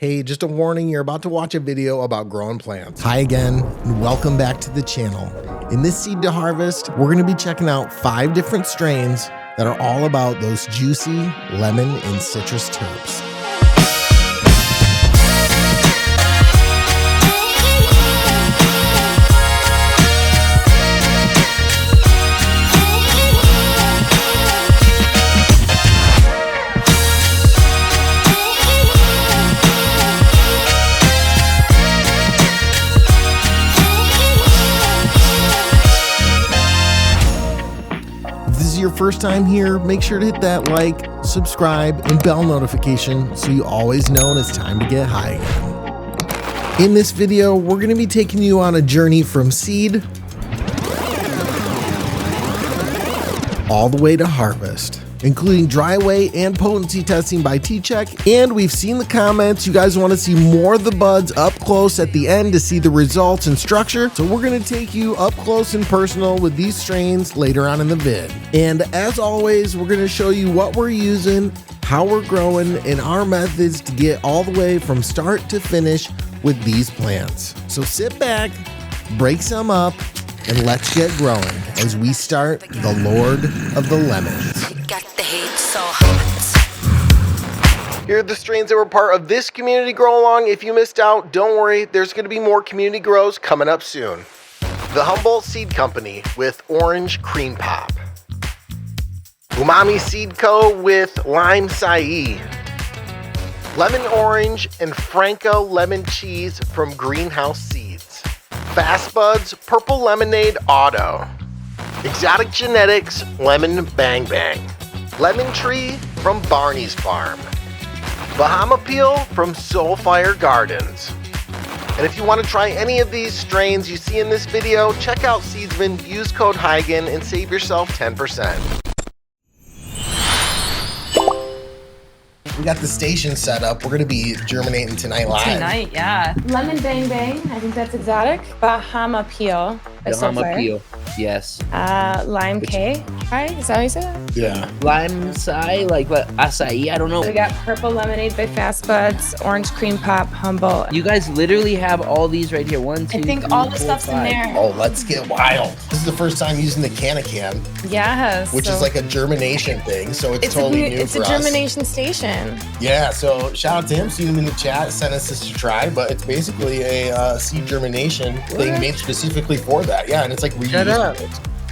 Hey, just a warning, you're about to watch a video about growing plants. Hi again, and welcome back to the channel. In this Seed to Harvest, we're gonna be checking out 5 different strains that are all about those juicy lemon and citrus terps. Your first time here, make sure to hit that like, subscribe, and bell notification so you always know when it's time to get high again. In this video, we're going to be taking you on a journey from seed all the way to harvest, including dry weight and potency testing by T-Check. And we've seen the comments, you guys want to see more of the buds up close at the end to see the results and structure. So we're going to take you up close and personal with these strains later on in the vid. And as always, we're going to show you what we're using, how we're growing, and our methods to get all the way from start to finish with these plants. So sit back, break some up, and let's get growing as we start the Lord of the Lemons. Got the hate so hot. Here are the strains that were part of this community grow along. If you missed out, don't worry, there's going to be more community grows coming up soon. The Humboldt Seed Company with Orange Cream Pop. Umami Seed Co. with Limecai. Lemon Orange and Franco Lemon Cheese from Greenhouse Seeds. Fast Buds Purple Lemonade Auto. Exotic Genetics Lemon Bang Bang. Lemon Tree from Barney's Farm. Bahama Peel from Solfire Gardens. And if you want to try any of these strains you see in this video, check out Seedsman, use code Highigan, and save yourself 10%. We got the station set up. We're going to be germinating tonight live. Tonight, yeah. Lemon Bang Bang, I think that's exotic. Bahama Peel. Bahama Peel, yes. Limecai, right? Is that how you say that? Yeah. Limecai, like what? Acai, I don't know. We got Purple Lemonade by Fast Buds, Orange Cream Pop, Humboldt. You guys literally have all these right here. 1, 2, I think 3, all the 4, stuff's 5. in there. Oh, let's get wild. This is the first time using the can, Yes. which is like a germination thing. So it's totally new for us. It's a germination station. Yeah, so shout out to him, seen him in the chat, sent us this to try, but it's basically a seed germination thing made specifically for that. Yeah, and it's like reused. Shut up.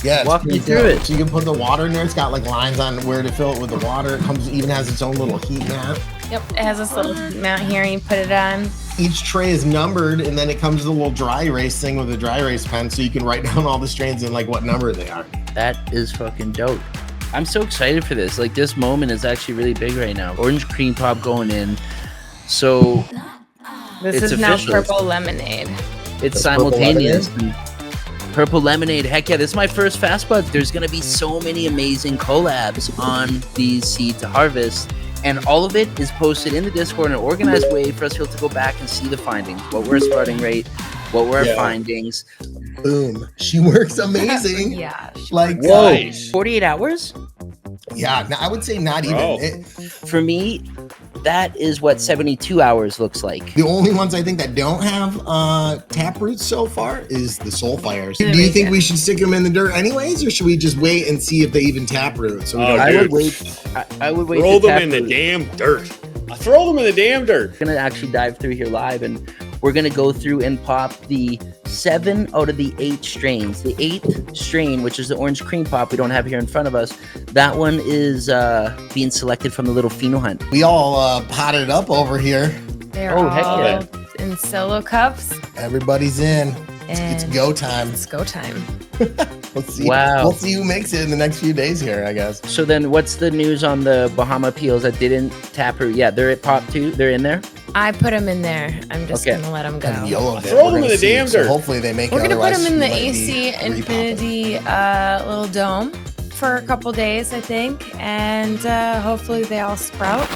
Yeah, Walk me through it. So you can put the water in there. It's got like lines on where to fill it with the water. It comes, even has its own little heat mat. Yep, it has this little mount here and you put it on. Each tray is numbered, and then it comes with a little dry erase thing with a dry erase pen, so you can write down all the strains and like what number they are. That is fucking dope. I'm so excited for this. Like, this moment is actually really big right now. Orange Cream Pop going in. So This it's is now official. Purple Lemonade. It's simultaneous. Purple Lemonade. Heck yeah, this is my first Fast Buds. There's going to be so many amazing collabs on these Seed to Harvest. And all of it is posted in the Discord in an organized way for us to be able to go back and see the findings. What were our starting rate? What were our findings? Boom. She works amazing. Yeah. Like, Whoa. 48 hours? Yeah, I would say not even. For me, that is what 72 hours looks like. The only ones I think that don't have tap roots so far is the Solfires. Do you think we should stick them in the dirt anyways, or should we just wait and see if they even tap root? So I would wait. I would wait. Throw them in the damn dirt. Throw them in the damn dirt. We're gonna actually dive through here live, and we're gonna go through and pop the 7 out of the 8 strains. The 8th strain, which is the Orange Cream Pop, we don't have here in front of us. That one is being selected from the little Pheno hunt. we all potted up over here. They're Oh, heck all yeah. in solo cups. Everybody's in. It's And go time. It's go time. Let's see. Wow. We'll see who makes it in the next few days here, I guess. So then, what's the news on the Bahama Peels that didn't tap root? Yeah, they're at pop 2. They're in there. I put them in there. I'm just Okay. gonna let them go. And YOLO Throw We're them in gonna the see. damn So dirt. hopefully they make We're it. gonna put Otherwise, them in the we might be AC repopping. Infinity little dome for a couple days, I think, and hopefully they all sprout.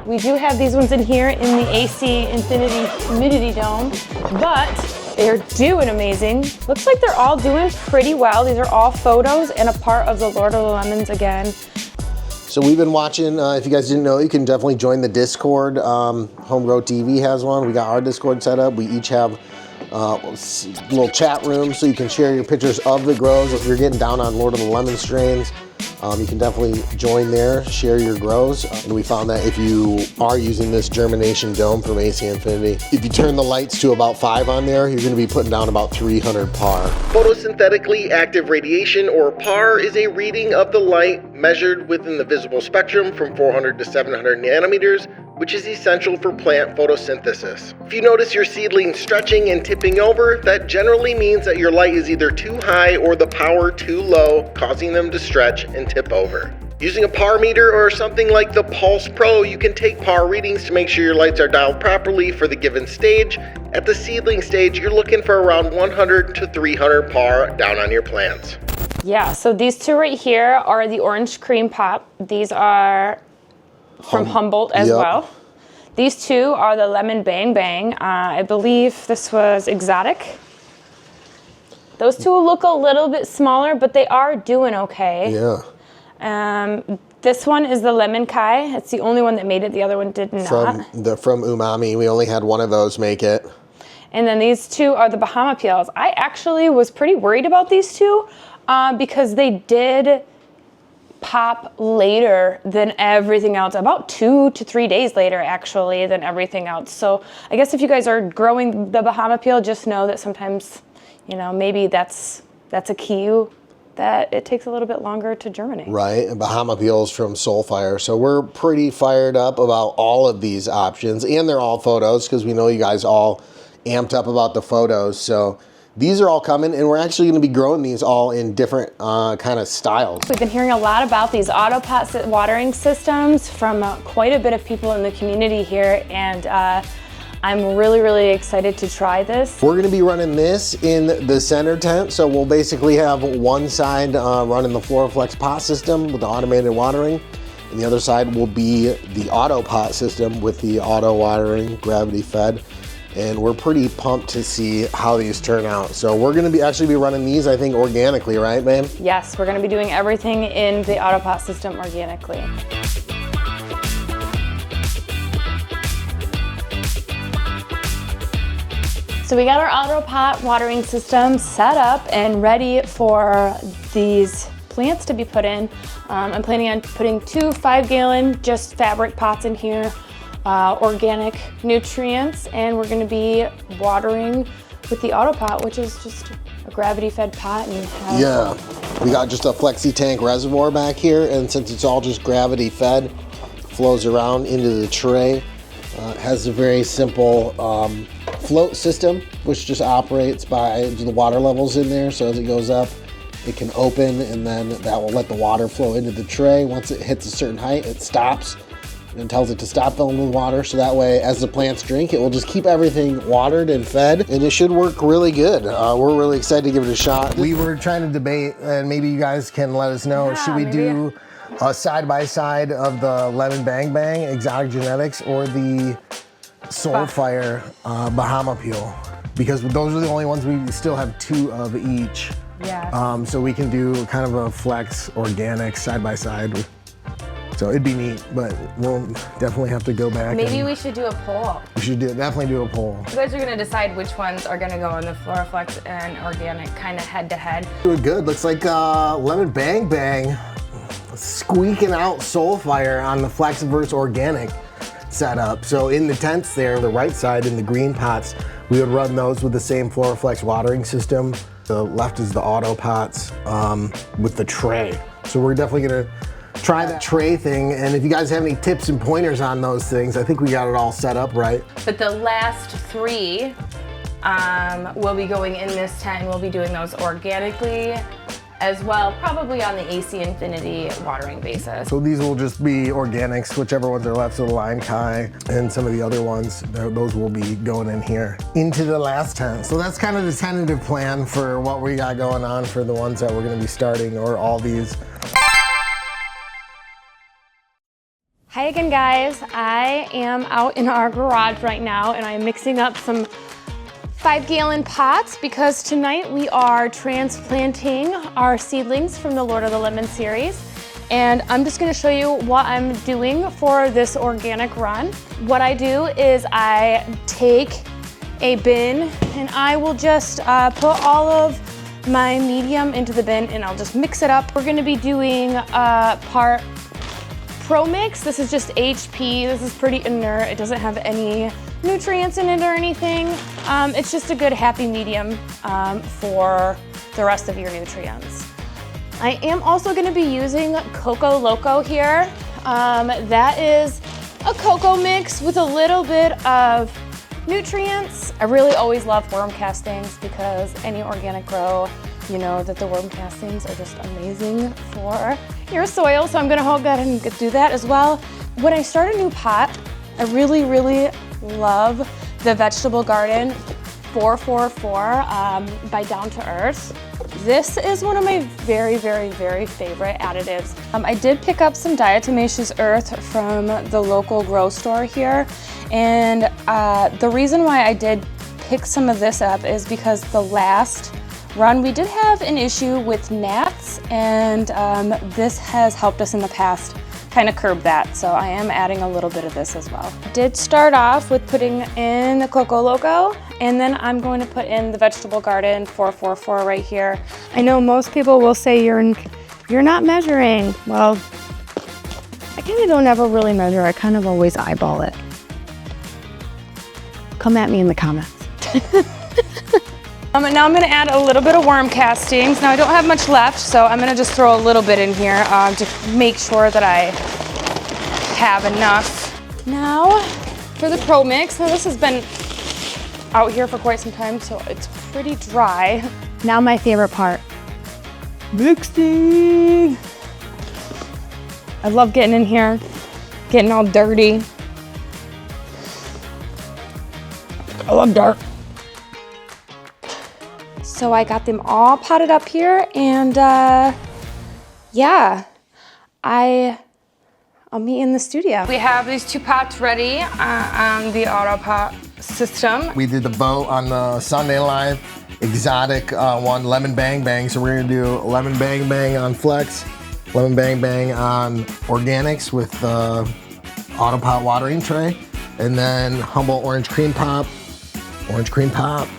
We do have these ones in here in the ACINIFNITY humidity dome, but They're doing amazing. Looks like they're all doing pretty well. These are all photos and a part of the Lord of the Lemons again. So we've been watching, if you guys didn't know, you can definitely join the Discord. Homegrow TV has one. We got our Discord set up. We each have a little chat room so you can share your pictures of the grows. If you're getting down on Lord of the Lemon strains, you can definitely join there, share your grows. And we found that if you are using this germination dome from ACINIFNITY, if you turn the lights to about 5 on there, you're gonna be putting down about 300 PAR. Photosynthetically active radiation, or PAR, is a reading of the light measured within the visible spectrum from 400 to 700 nanometers, which is essential for plant photosynthesis. If you notice your seedling stretching and tipping over, that generally means that your light is either too high or the power too low, causing them to stretch and tip over. Using a PAR meter or something like the Pulse Pro, you can take PAR readings to make sure your lights are dialed properly for the given stage. At the seedling stage, you're looking for around 100 to 300 PAR down on your plants. Yeah, so these two right here are the orange cream pop. These are from Humboldt as well. These two are the Lemon Bang Bang. I believe this was exotic. Those two look a little bit smaller, but they are doing okay. Yeah. This one is the Limecai. It's the only one that made it. The other one did not. From Umami. We only had one of those make it. And then these two are the Bahama peels. I actually was pretty worried about these two because they did pop later than everything else, about 2 to 3 days later actually than everything else. So I guess if you guys are growing the Bahama peel, just know that sometimes, you know, maybe that's a cue that it takes a little bit longer to germinate. Right, and Bahama peels from Solfire. So we're pretty fired up about all of these options, and they're all photos because we know you guys all amped up about the photos. So these are all coming, and we're actually going to be growing these all in different kind of styles. We've been hearing a lot about these Autopots watering systems from quite a bit of people in the community here, and I'm really, really excited to try this. We're going to be running this in the center tent, so we'll basically have one side running the FloraFlex pot system with the automated watering, and the other side will be the Autopot system with the auto watering, gravity fed. And we're pretty pumped to see how these turn out. So we're gonna actually be running these, I think, organically, right, babe? Yes, we're gonna be doing everything in the Autopot system organically. So we got our Autopot watering system set up and ready for these plants to be put in. I'm planning on putting 2 5-gallon just fabric pots in here. Organic nutrients, and we're going to be watering with the Autopot, which is just a gravity-fed pot. And yeah, we got just a flexi tank reservoir back here, and since it's all just gravity-fed, flows around into the tray. It has a very simple float system, which just operates by the water levels in there. So as it goes up, it can open, and then that will let the water flow into the tray. Once it hits a certain height, it stops and tells it to stop filling with water, so that way as the plants drink, it will just keep everything watered and fed, and it should work really good. We're really excited to give it a shot. We were trying to debate, and maybe you guys can let us know, should we do a side-by-side of the Lemon Bang Bang Exotic Genetics or the Solfire Bahama Peel? Because those are the only ones we still have 2 of each. Yeah. So we can do kind of a flex organic side-by-side. So it'd be neat, but we'll definitely have to go back. Maybe we should do a poll. We should definitely do a poll. You guys are gonna decide which ones are gonna go in the FloraFlex and organic kind of head to head. Doing good. Looks like Lemon Bang Bang squeaking out Solfire on the Flexiverse organic setup. So in the tents there, the right side in the green pots, we would run those with the same FloraFlex watering system. The left is the Autopots with the tray. So we're definitely gonna try that tray thing, and if you guys have any tips and pointers on those things, I think we got it all set up right. But the last 3 will be going in this tent, and we'll be doing those organically as well, probably on the ACINIFNITY watering basis. So these will just be organics, whichever ones are left, so the Limecai and some of the other ones, those will be going in here into the last tent. So that's kind of the tentative plan for what we got going on for the ones that we're gonna be starting, or all these. Hi again, guys. I am out in our garage right now, and I'm mixing up some 5-gallon pots because tonight we are transplanting our seedlings from the Lord of the Lemon series. And I'm just gonna show you what I'm doing for this organic run. What I do is I take a bin and I will just put all of my medium into the bin and I'll just mix it up. We're gonna be doing part Pro Mix. This is just HP. This is pretty inert. It doesn't have any nutrients in it or anything. It's just a good happy medium for the rest of your nutrients. I am also gonna be using Coco Loco here. That is a cocoa mix with a little bit of nutrients. I really always love worm castings because any organic grow, you know that the worm castings are just amazing for your soil. So I'm gonna go ahead and do that as well. When I start a new pot, I really, really love the Vegetable Garden 444 by Down to Earth. This is one of my very, very, very favorite additives. I did pick up some diatomaceous earth from the local grow store here. And the reason why I did pick some of this up is because the last run we did have an issue with gnats, and this has helped us in the past kind of curb that. So I am adding a little bit of this as well. I did start off with putting in the Coco Loco, and then I'm going to put in the Vegetable Garden 444 right here. I know most people will say you're not measuring. Well, I kind of don't ever really measure. I kind of always eyeball it. Come at me in the comments. And now I'm gonna add a little bit of worm castings. Now I don't have much left, so I'm gonna just throw a little bit in here to make sure that I have enough. Now for the Pro Mix. Now this has been out here for quite some time, so it's pretty dry. Now my favorite part, mixing. I love getting in here, getting all dirty. I love dirt. So I got them all potted up here, and yeah, I'll meet in the studio. We have these 2 pots ready on the Autopot system. We did the vote on the Sunday Live exotic one, Lemon Bang Bang. So we're gonna do Lemon Bang Bang on Flex, Lemon Bang Bang on Organics with the Autopot watering tray, and then Humboldt Orange Cream Pop, Orange Cream Pop.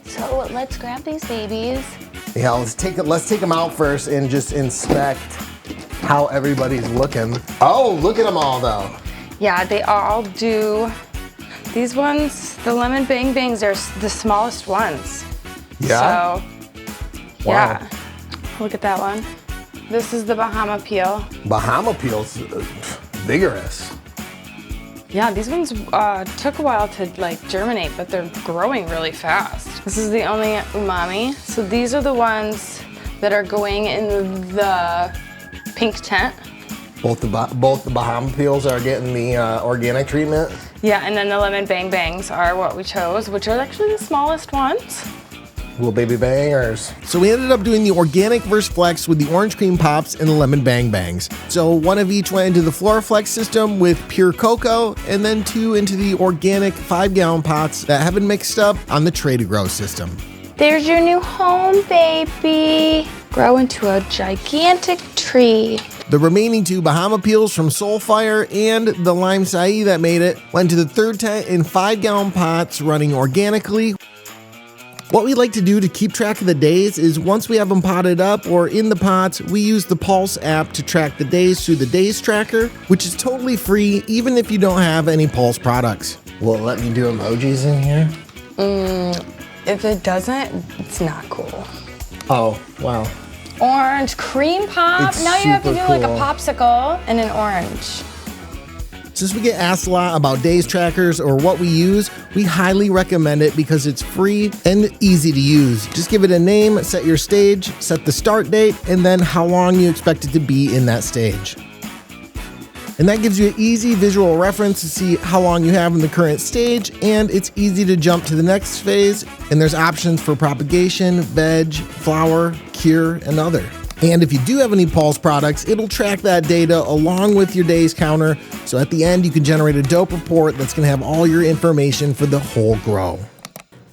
So let's grab these babies. Yeah, let's take them out first and just inspect how everybody's looking. Oh, look at them all though. Yeah, they all do. These ones, the Lemon Bang Bangs are the smallest ones. Yeah? So, Wow. yeah. Look at that one. This is the Bahama peel. Bahama peel's vigorous. Yeah, these ones took a while to like germinate, but they're growing really fast. This is the only Umami. So these are the ones that are going in the pink tent. Both the Bahama peels are getting the organic treatment. Yeah, and then the Lemon Bang Bangs are what we chose, which are actually the smallest ones. Little baby bangers. So we ended up doing the organic versus flex with the orange cream pops and the lemon bang bangs. So one of each went into the FloraFlex system with pure cocoa, and then 2 into the organic 5-gallon pots that have been mixed up on the tray to grow system. There's your new home, baby. Grow into a gigantic tree. The remaining 2 Bahama peels from Solfire and the Limecai that made it went to the 3rd tent in 5-gallon pots running organically. What we like to do to keep track of the days is once we have them potted up or in the pots, we use the Pulse app to track the days through the Days Tracker, which is totally free even if you don't have any Pulse products. Will it let me do emojis in here? If it doesn't, it's not cool. Oh, wow. Orange cream pop. It's Now you have to do super like a cool. popsicle and an orange. Since we get asked a lot about days trackers or what we use, we highly recommend it because it's free and easy to use. Just give it a name, set your stage, set the start date, and then how long you expect it to be in that stage. And that gives you an easy visual reference to see how long you have in the current stage, and it's easy to jump to the next phase, and there's options for propagation, veg, flower, cure, and other. And if you do have any Pulse products, it'll track that data along with your days counter, so at the end you can generate a dope report that's going to have all your information for the whole grow.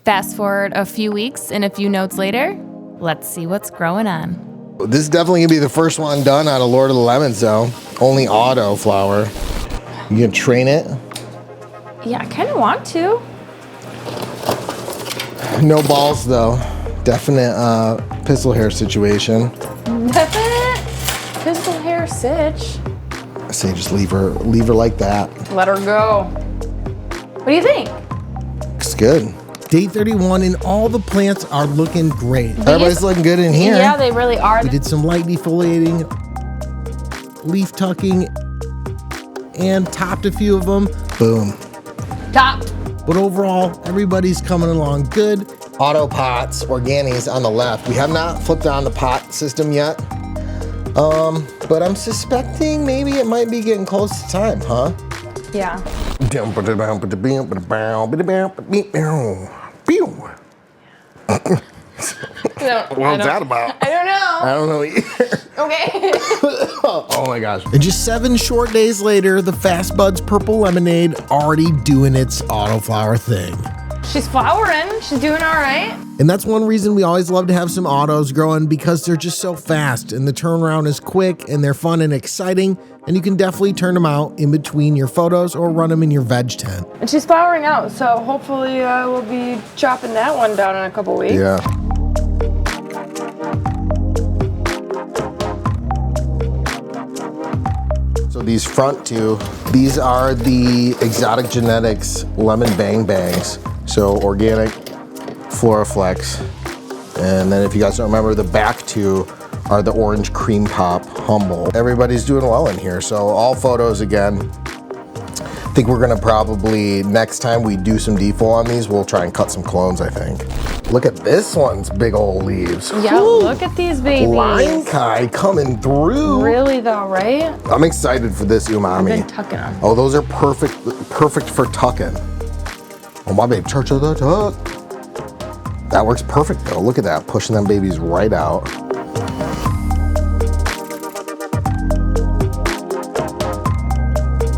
Fast forward a few weeks and a few notes later, let's see what's growing on. This is definitely gonna be the first one done out of Lord of the Lemons though. Only auto flower. You can train it? Yeah, I kind of want to. No balls though. Definite pistol hair situation. Definite pistol hair sitch. I say just leave her like that. Let her go. What do you think? Looks good. Day 31 and all the plants are looking great. Everybody's looking good in here. Yeah, they really are. We did some light defoliating, leaf tucking, and topped a few of them. Boom. Topped. But overall, everybody's coming along good. Autopots, Organies on the left. We have not flipped on the pot system yet. But I'm suspecting maybe it might be getting close to time, huh? Yeah. What was that about? I don't know. I don't know either. Okay. Oh my gosh. And just 7 short days later, the Fast Buds Purple Lemonade already doing its autoflower thing. She's flowering. She's doing all right. And that's one reason we always love to have some autos growing, because they're just so fast and the turnaround is quick and they're fun and exciting, and you can definitely turn them out in between your photos or run them in your veg tent. And she's flowering out, so hopefully we'll be chopping that one down in a couple weeks. Yeah. So these front two, these are the Exotic Genetics Lemon Bang Bangs. So organic Floraflex. And then if you guys don't remember, the back two are the Orange Cream Pop Humboldt. Everybody's doing well in here. So all photos again. I think we're gonna probably, next time we do some defol on these, we'll try and cut some clones, I think. Look at this one's big old leaves. Yeah, Woo! look at these babies. Limecai coming through. Really though, right? I'm excited for this Umami. I've been tucking them. Oh, those are perfect for tucking. Oh, my babe, church of the tuck. That works perfect though. Look at that, pushing them babies right out.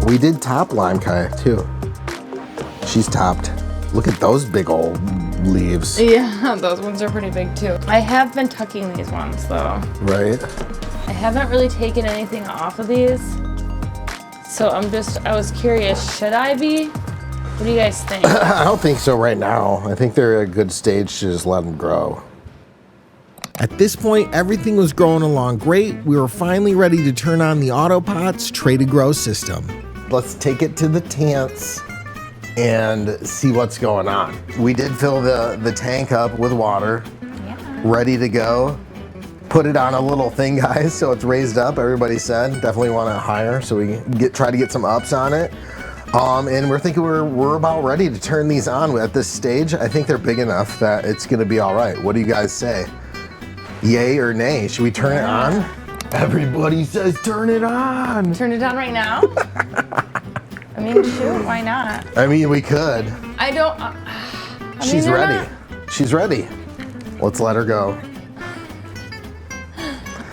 We did top Limecai too. She's topped. Look at those big old leaves. Yeah, those ones are pretty big too. I have been tucking these ones though. Right? I haven't really taken anything off of these. So I was curious, should I be? What do you guys think? I don't think so right now. I think they're at a good stage to just let them grow. At this point, everything was growing along great. We were finally ready to turn on the Autopots Tray to Grow system. Let's take it to the tents and see what's going on. We did fill the tank up with water, ready to go. Put it on a little thing, guys, so it's raised up, everybody said. Definitely want it higher, so we try to get some ups on it. And we're thinking we're about ready to turn these on at this stage. I think they're big enough that it's gonna be all right. What do you guys say? Yay or nay? Should we turn it on? Everybody says turn it on. Turn it on right now? I mean, shoot, why not? I mean, we could. I don't. She's ready. She's ready. Let's let her go.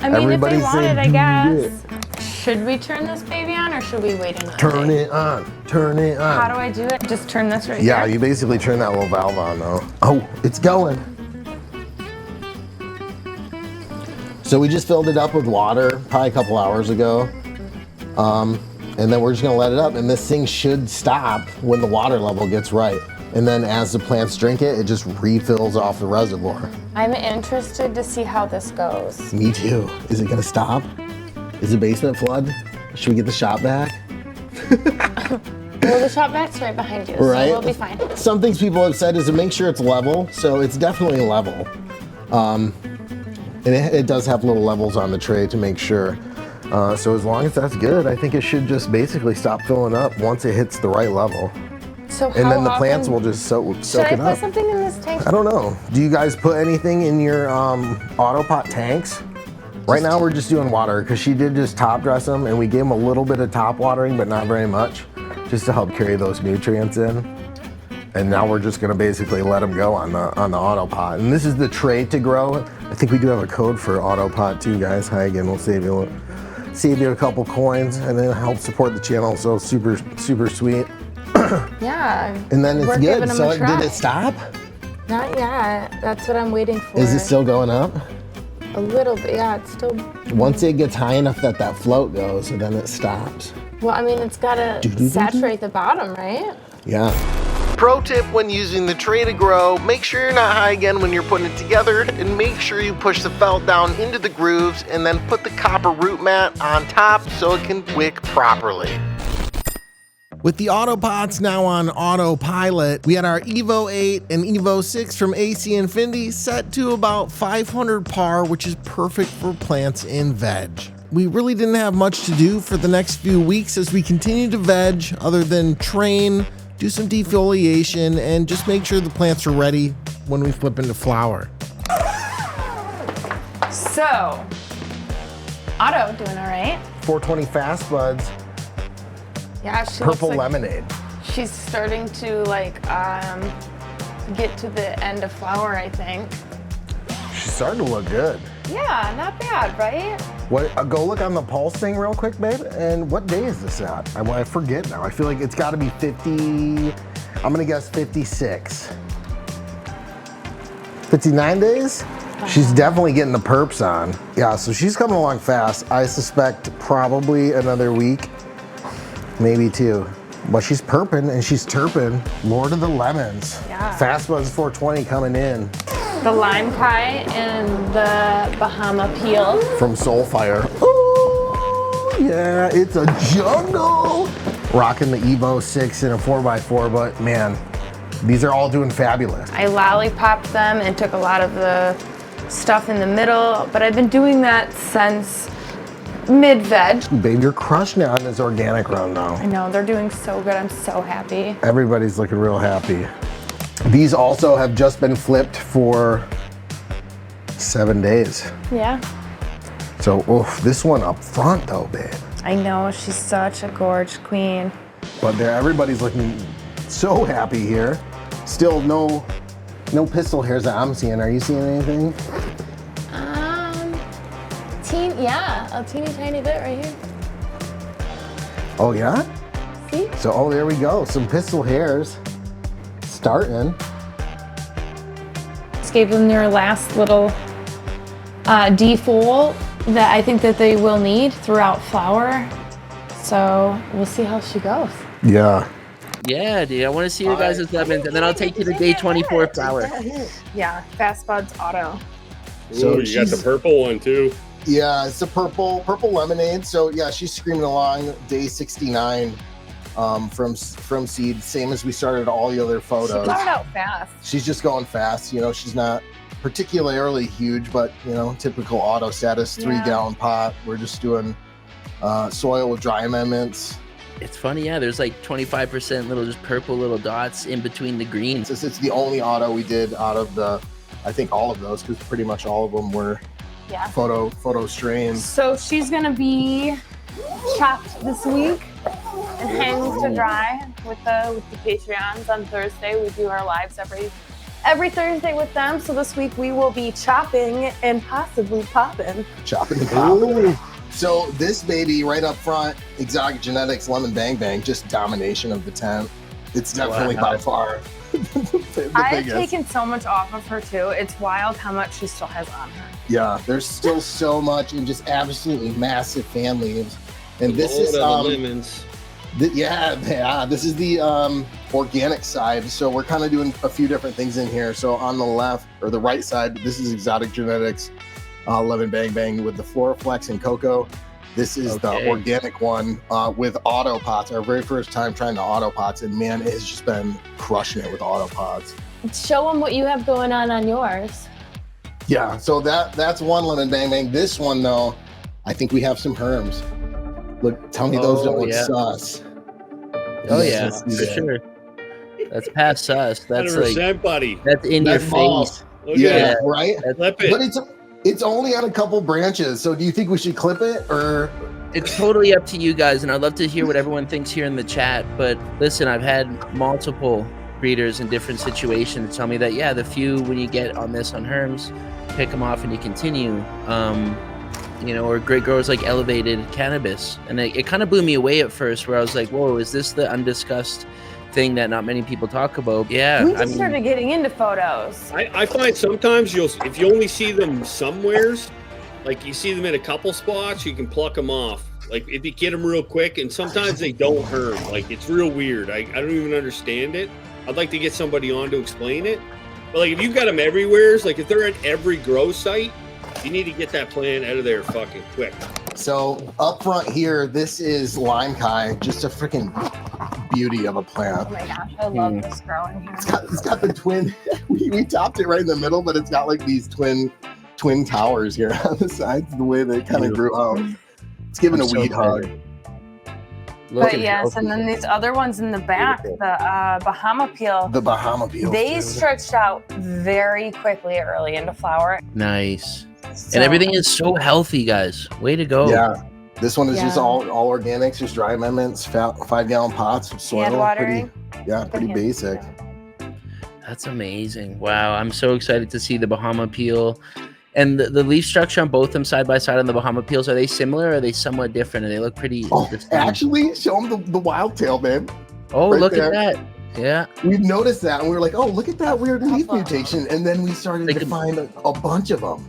I mean, Everybody if they want say it, I do guess. Should we turn this baby on or should we wait another Turn day? it on. Turn it on. How do I do it? Just turn this right Yeah, here? you basically turn that little valve on though. Oh, it's going. So we just filled it up with water probably a couple hours ago. And then we're just gonna let it up, and this thing should stop when the water level gets right. And then as the plants drink it, it just refills off the reservoir. I'm interested to see how this goes. Me too. Is it gonna stop? Is the basement flood? Should we get the shop back? Well, the shop vac's right behind you, Right. so we'll be fine. Some things people have said is to make sure it's level, so it's definitely level. And it does have little levels on the tray to make sure. So as long as that's good, I think it should just basically stop filling up once it hits the right level. So And how then the often- plants will just soak Should I it put up. something in this tank? I don't know. Do you guys put anything in your Autopot tanks? Right now we're just doing water because she did just top dress them, and we gave them a little bit of top watering, but not very much, just to help carry those nutrients in. And now we're just gonna basically let them go on the Autopot. And this is the tray to grow. I think we do have a code for Autopot too, guys. Highigan will save you a couple coins, and then help support the channel. So super, super sweet. Yeah. And then it's We're good. giving 'em So a try. did it stop? Not yet. That's what I'm waiting for. Is it still going up? A little bit, yeah, it's still. Once it gets high enough that float goes, and then it stops. Well, I mean, it's gotta saturate the bottom, right? Yeah. Pro tip when using the tray to grow, make sure you're not high again when you're putting it together, and make sure you push the felt down into the grooves and then put the copper root mat on top so it can wick properly. With the Autopots now on autopilot, we had our Evo 8 and Evo 6 from ACINIFNITY set to about 500 par, which is perfect for plants in veg. We really didn't have much to do for the next few weeks as we continue to veg, other than train, do some defoliation, and just make sure the plants are ready when we flip into flower. So, Auto doing all right. 420 Fast Buds, Yeah, she purple looks like lemonade. she's starting to like get to the end of flower, I think. She's starting to look good. Yeah, not bad, right? What? Go look on the pulse thing real quick, babe. And what day is this at? I forget now. I feel like it's got to be 50. I'm gonna guess 56. 59 days? She's definitely getting the perps on. Yeah, so she's coming along fast. I suspect probably another week, maybe 2. But she's perping and she's terping. Lord of the lemons. Yeah. Fast Buds 420 coming in. The Limecai and the Bahama peel. From Solfire. Oh, yeah, it's a jungle. Rocking the Evo 6 in a 4x4, but man, these are all doing fabulous. I lollipopped them and took a lot of the stuff in the middle, but I've been doing that since mid-veg. Babe, you're crushing it on this organic run now. I know, they're doing so good. I'm so happy. Everybody's looking real happy. These also have just been flipped for 7 days. Yeah. So, oof, this one up front though, babe. I know, she's such a gorge queen. But everybody's looking so happy here. Still no pistol hairs that I'm seeing. Are you seeing anything? Yeah, a teeny tiny bit right here. Oh yeah? See? So, oh, there we go. Some pistol hairs starting. Just gave them their last little defol that I think that they will need throughout flower. So we'll see how she goes. Yeah. Yeah, dude. I want to see your guys' lemons, and then I'll take you to day 24 flower. Yeah, Fast Buds Auto. So Ooh, you got the purple one too. Yeah, it's a purple lemonade. So yeah, she's screaming along day 69 from seed, same as we started all the other photos. She got it out fast. She's just going fast. You know, she's not particularly huge, but you know, typical auto status, 3-gallon pot. We're just doing soil with dry amendments. It's funny, yeah. There's like 25% little just purple little dots in between the greens. It's the only auto we did out of the, I think all of those, because pretty much all of them were photo strains. So she's gonna be chopped this week and hangs to dry with the Patreons on Thursday. We do our lives every Thursday with them. So this week we will be chopping and possibly popping. Chopping and popping. So this baby right up front, Exotic Genetics Lemon Bang Bang, just domination of the tent. It's definitely by far the I've biggest. taken so much off of her too. It's wild how much she still has on her. Yeah, there's still so much and just absolutely massive families. And this is lemons. This is the organic side. So we're kind of doing a few different things in here. So on the left or the right side, this is Exotic Genetics Lemon Bang Bang with the Floraflex and cocoa. This is the organic one with Autopots. Our very first time trying the Autopots, and man, it has just been crushing it with Autopots. Show them what you have going on yours. Yeah, so that's one Lemon Bang Bang. This one though, I think we have some Herms. Look, tell me those don't look sus. Oh yeah, for sure. That's past sus. That's 100%, like, buddy. that's in your face. Look Yeah, at it. right? Flip it. But it's only on a couple branches. So do you think we should clip it or? It's totally up to you guys, and I'd love to hear what everyone thinks here in the chat. But listen, I've had multiple breeders in different situations tell me that, yeah, the few when you get on this on Herms, pick them off and you continue. You know, or great growers like Elevated Cannabis. And it kind of blew me away at first where I was like, whoa, is this the undiscussed thing that not many people talk about. Yeah, We just started getting into photos. I find sometimes if you only see them somewheres, like you see them in a couple spots, you can pluck them off. Like if you get them real quick, and sometimes they don't herm. Like it's real weird. I don't even understand it. I'd like to get somebody on to explain it. But like if you've got them everywhere, like if they're at every grow site, you need to get that plant out of there fucking quick. So up front here, this is Limecai, just a freaking beauty of a plant. Oh my gosh, I love this growing here. It's got the twin. We topped it right in the middle, but it's got like these twin towers here on the sides. The way they kind of grew out. It's giving a weed hug. But yes, and then these other ones in the back, the Bahama peel. The Bahama peel. They stretched out very quickly early into flower. Nice. And everything is so healthy, guys. Way to go. Yeah. This one is just all organics, just dry amendments, 5-gallon pots of soil. Hand watering. Pretty basic. That's amazing. Wow. I'm so excited to see the Bahama peel. And the leaf structure on both them side by side on the Bahama peels, are they similar or are they somewhat different? And they look pretty interesting. Actually, show them the wild tail, babe. Oh, right look there. at that. Yeah. We've noticed that and we were like, oh, look at that weird leaf mutation. And then we started to find a bunch of them.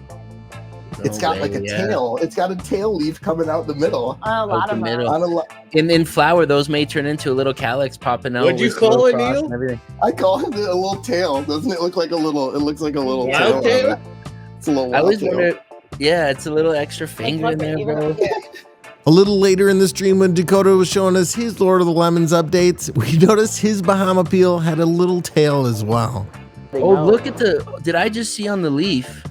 It's got like a tail. It's got a tail leaf coming out the middle. A lot of them. In flower, those may turn into a little calyx popping out. What'd you call it, Neil? I call it a little tail. Doesn't it look like a little? It looks like a little wild tail. It's a little wild I always tail. wonder. Yeah, it's a little extra finger in there, bro. A little later in the stream, when Dakota was showing us his Lord of the Lemons updates, we noticed his Bahama peel had a little tail as well. Oh, look at did I just see on the leaf?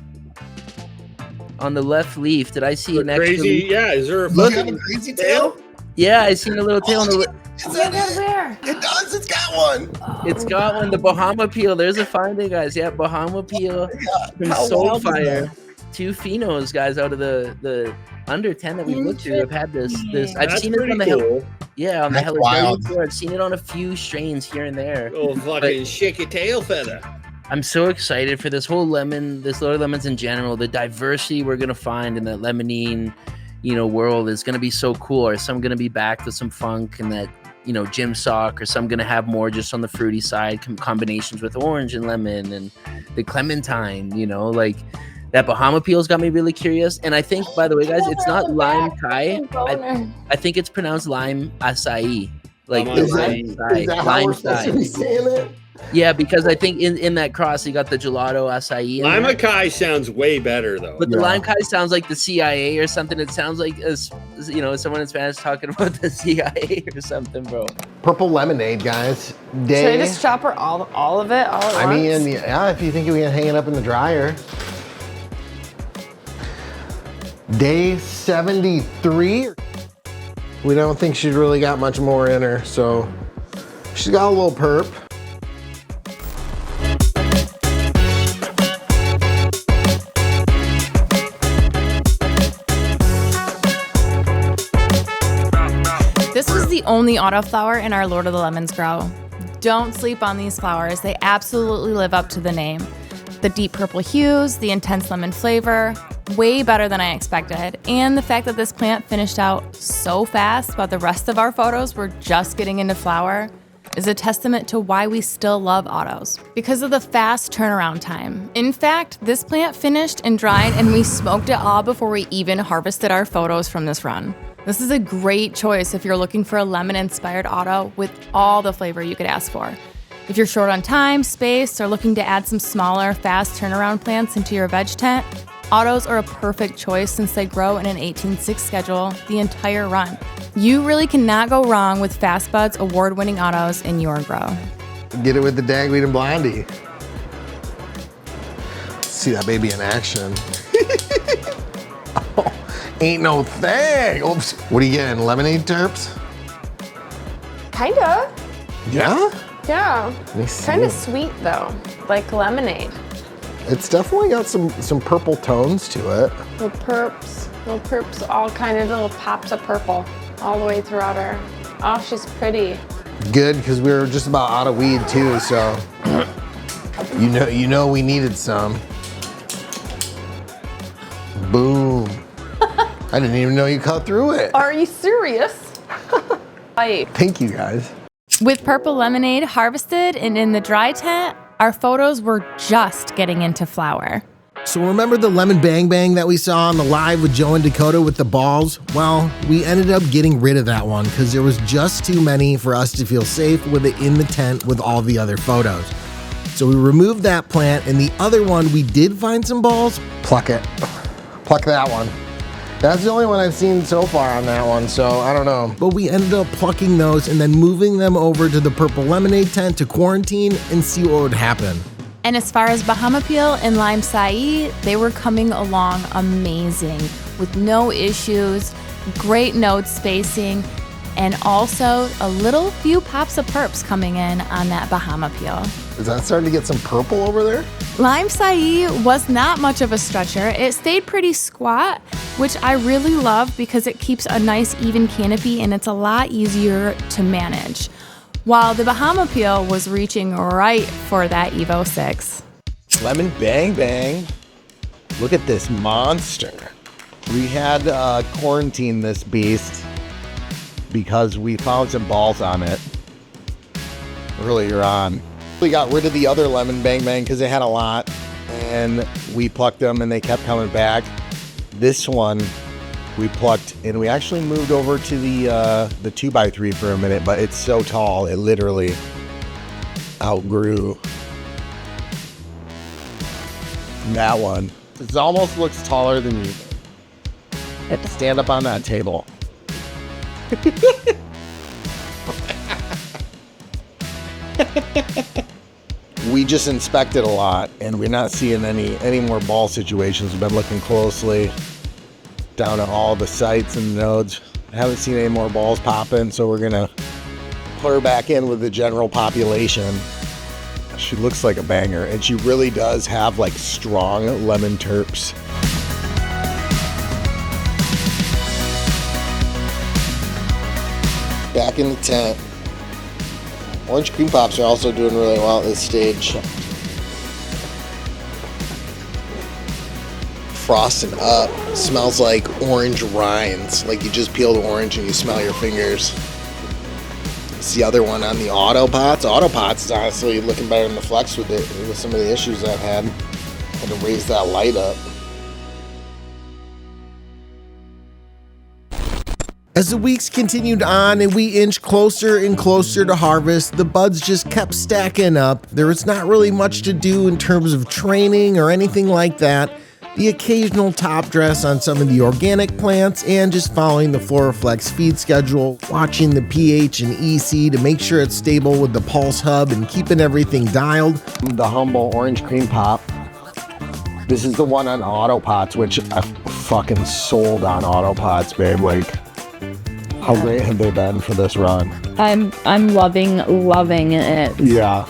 On the left leaf, did I see an extra crazy? Leaf? Yeah, is there a fucking crazy tail? Yeah, I seen a little tail on the left. Is that it? It does. It's got one. It's got one. The Bahama peel. There's a finding, guys. Yeah, Bahama peel from Solfire. 2 Phenos, guys, out of the under 10 that we've looked through. I've had this. I've seen it on the hill. Yeah, on the Highigan before. I've seen it on a few strains here and there. Oh, fucking shake your tail feather. I'm so excited for this whole this Lord of Lemons in general. The diversity we're gonna find in that Limonene, world is gonna be so cool. Or some gonna be back with some funk and that, gym sock, or some gonna have more just on the fruity side, combinations with orange and lemon and the clementine. Like that Bahama peel's got me really curious. And I think, by the way, guys, it's not Limecai. I think it's pronounced lime acai. Like is that how we're supposed to be saying it? Yeah, because I think in that cross you got the gelato acai. Limecai sounds way better though. But the Limecai sounds like the CIA or something. It sounds like someone in Spanish talking about the CIA or something, bro. Purple lemonade, guys. Should I just chop her all of it all at once? I mean, yeah, if you think we can hang it up in the dryer. Day 73. We don't think she's really got much more in her, so she's got a little perp. This was the only autoflower in our Lord of the Lemons grow. Don't sleep on these flowers. They absolutely live up to the name. The deep purple hues, the intense lemon flavor, way better than I expected. And the fact that this plant finished out so fast while the rest of our photos were just getting into flower is a testament to why we still love autos, because of the fast turnaround time. In fact, this plant finished and dried and we smoked it all before we even harvested our photos from this run. This is a great choice if you're looking for a lemon-inspired auto with all the flavor you could ask for. If you're short on time, space, or looking to add some smaller, fast turnaround plants into your veg tent, autos are a perfect choice since they grow in an 18-6 schedule the entire run. You really cannot go wrong with Fast Buds award-winning autos in your grow. Get it with the Dagweed and Blondie. Let's see that baby in action. Oh, ain't no thing. Oops. What are you getting, lemonade terps? Kinda. Yeah? Yeah. Kinda sweet though, like lemonade. It's definitely got some purple tones to it. Little perps, all kind of little pops of purple all the way throughout her. Oh, she's pretty. Good, because we were just about out of weed too, so you know we needed some. Boom. I didn't even know you cut through it. Are you serious? Thank you guys. With purple lemonade harvested and in the dry tent, our photos were just getting into flower. So remember the lemon bang bang that we saw on the live with Joe and Dakota with the balls? Well, we ended up getting rid of that one because there was just too many for us to feel safe with it in the tent with all the other photos. So we removed that plant, and the other one we did find some balls. Pluck it. Pluck that one. That's the only one I've seen so far on that one, so I don't know. But we ended up plucking those and then moving them over to the purple lemonade tent to quarantine and see what would happen. And as far as Bahama peel and Limecai, they were coming along amazing with no issues, great node spacing, and also a little few pops of perps coming in on that Bahama peel. Is that starting to get some purple over there? Limecai was not much of a stretcher. It stayed pretty squat, which I really love because it keeps a nice even canopy and it's a lot easier to manage. While the Bahama peel was reaching right for that Evo 6. Lemon bang bang. Look at this monster. We had quarantined this beast because we found some balls on it earlier on. We got rid of the other lemon bang bang because they had a lot, and we plucked them and they kept coming back. This one we plucked and we actually moved over to the 2x3 for a minute, but it's so tall it literally outgrew that one. It almost looks taller than you. Stand up on that table. We just inspected a lot and we're not seeing any more ball situations. We've been looking closely down at all the sites and nodes. I haven't seen any more balls popping, so we're gonna put her back in with the general population. She looks like a banger, and she really does have like strong lemon terps. Back in the tent. Orange cream pops are also doing really well at this stage. Frosting up. Smells like orange rinds. Like you just peeled orange and you smell your fingers. It's the other one on the Autopots. Autopots is honestly looking better than the Flex with it, with some of the issues I've had. Had to raise that light up. As the weeks continued on and we inched closer and closer to harvest, the buds just kept stacking up. There was not really much to do in terms of training or anything like that. The occasional top dress on some of the organic plants and just following the FloraFlex feed schedule, watching the pH and EC to make sure it's stable with the pulse hub and keeping everything dialed. The Humboldt orange cream pop. This is the one on Autopots, which I fucking sold on Autopots, babe. Like, how great have they been for this run? I'm loving it. Yeah.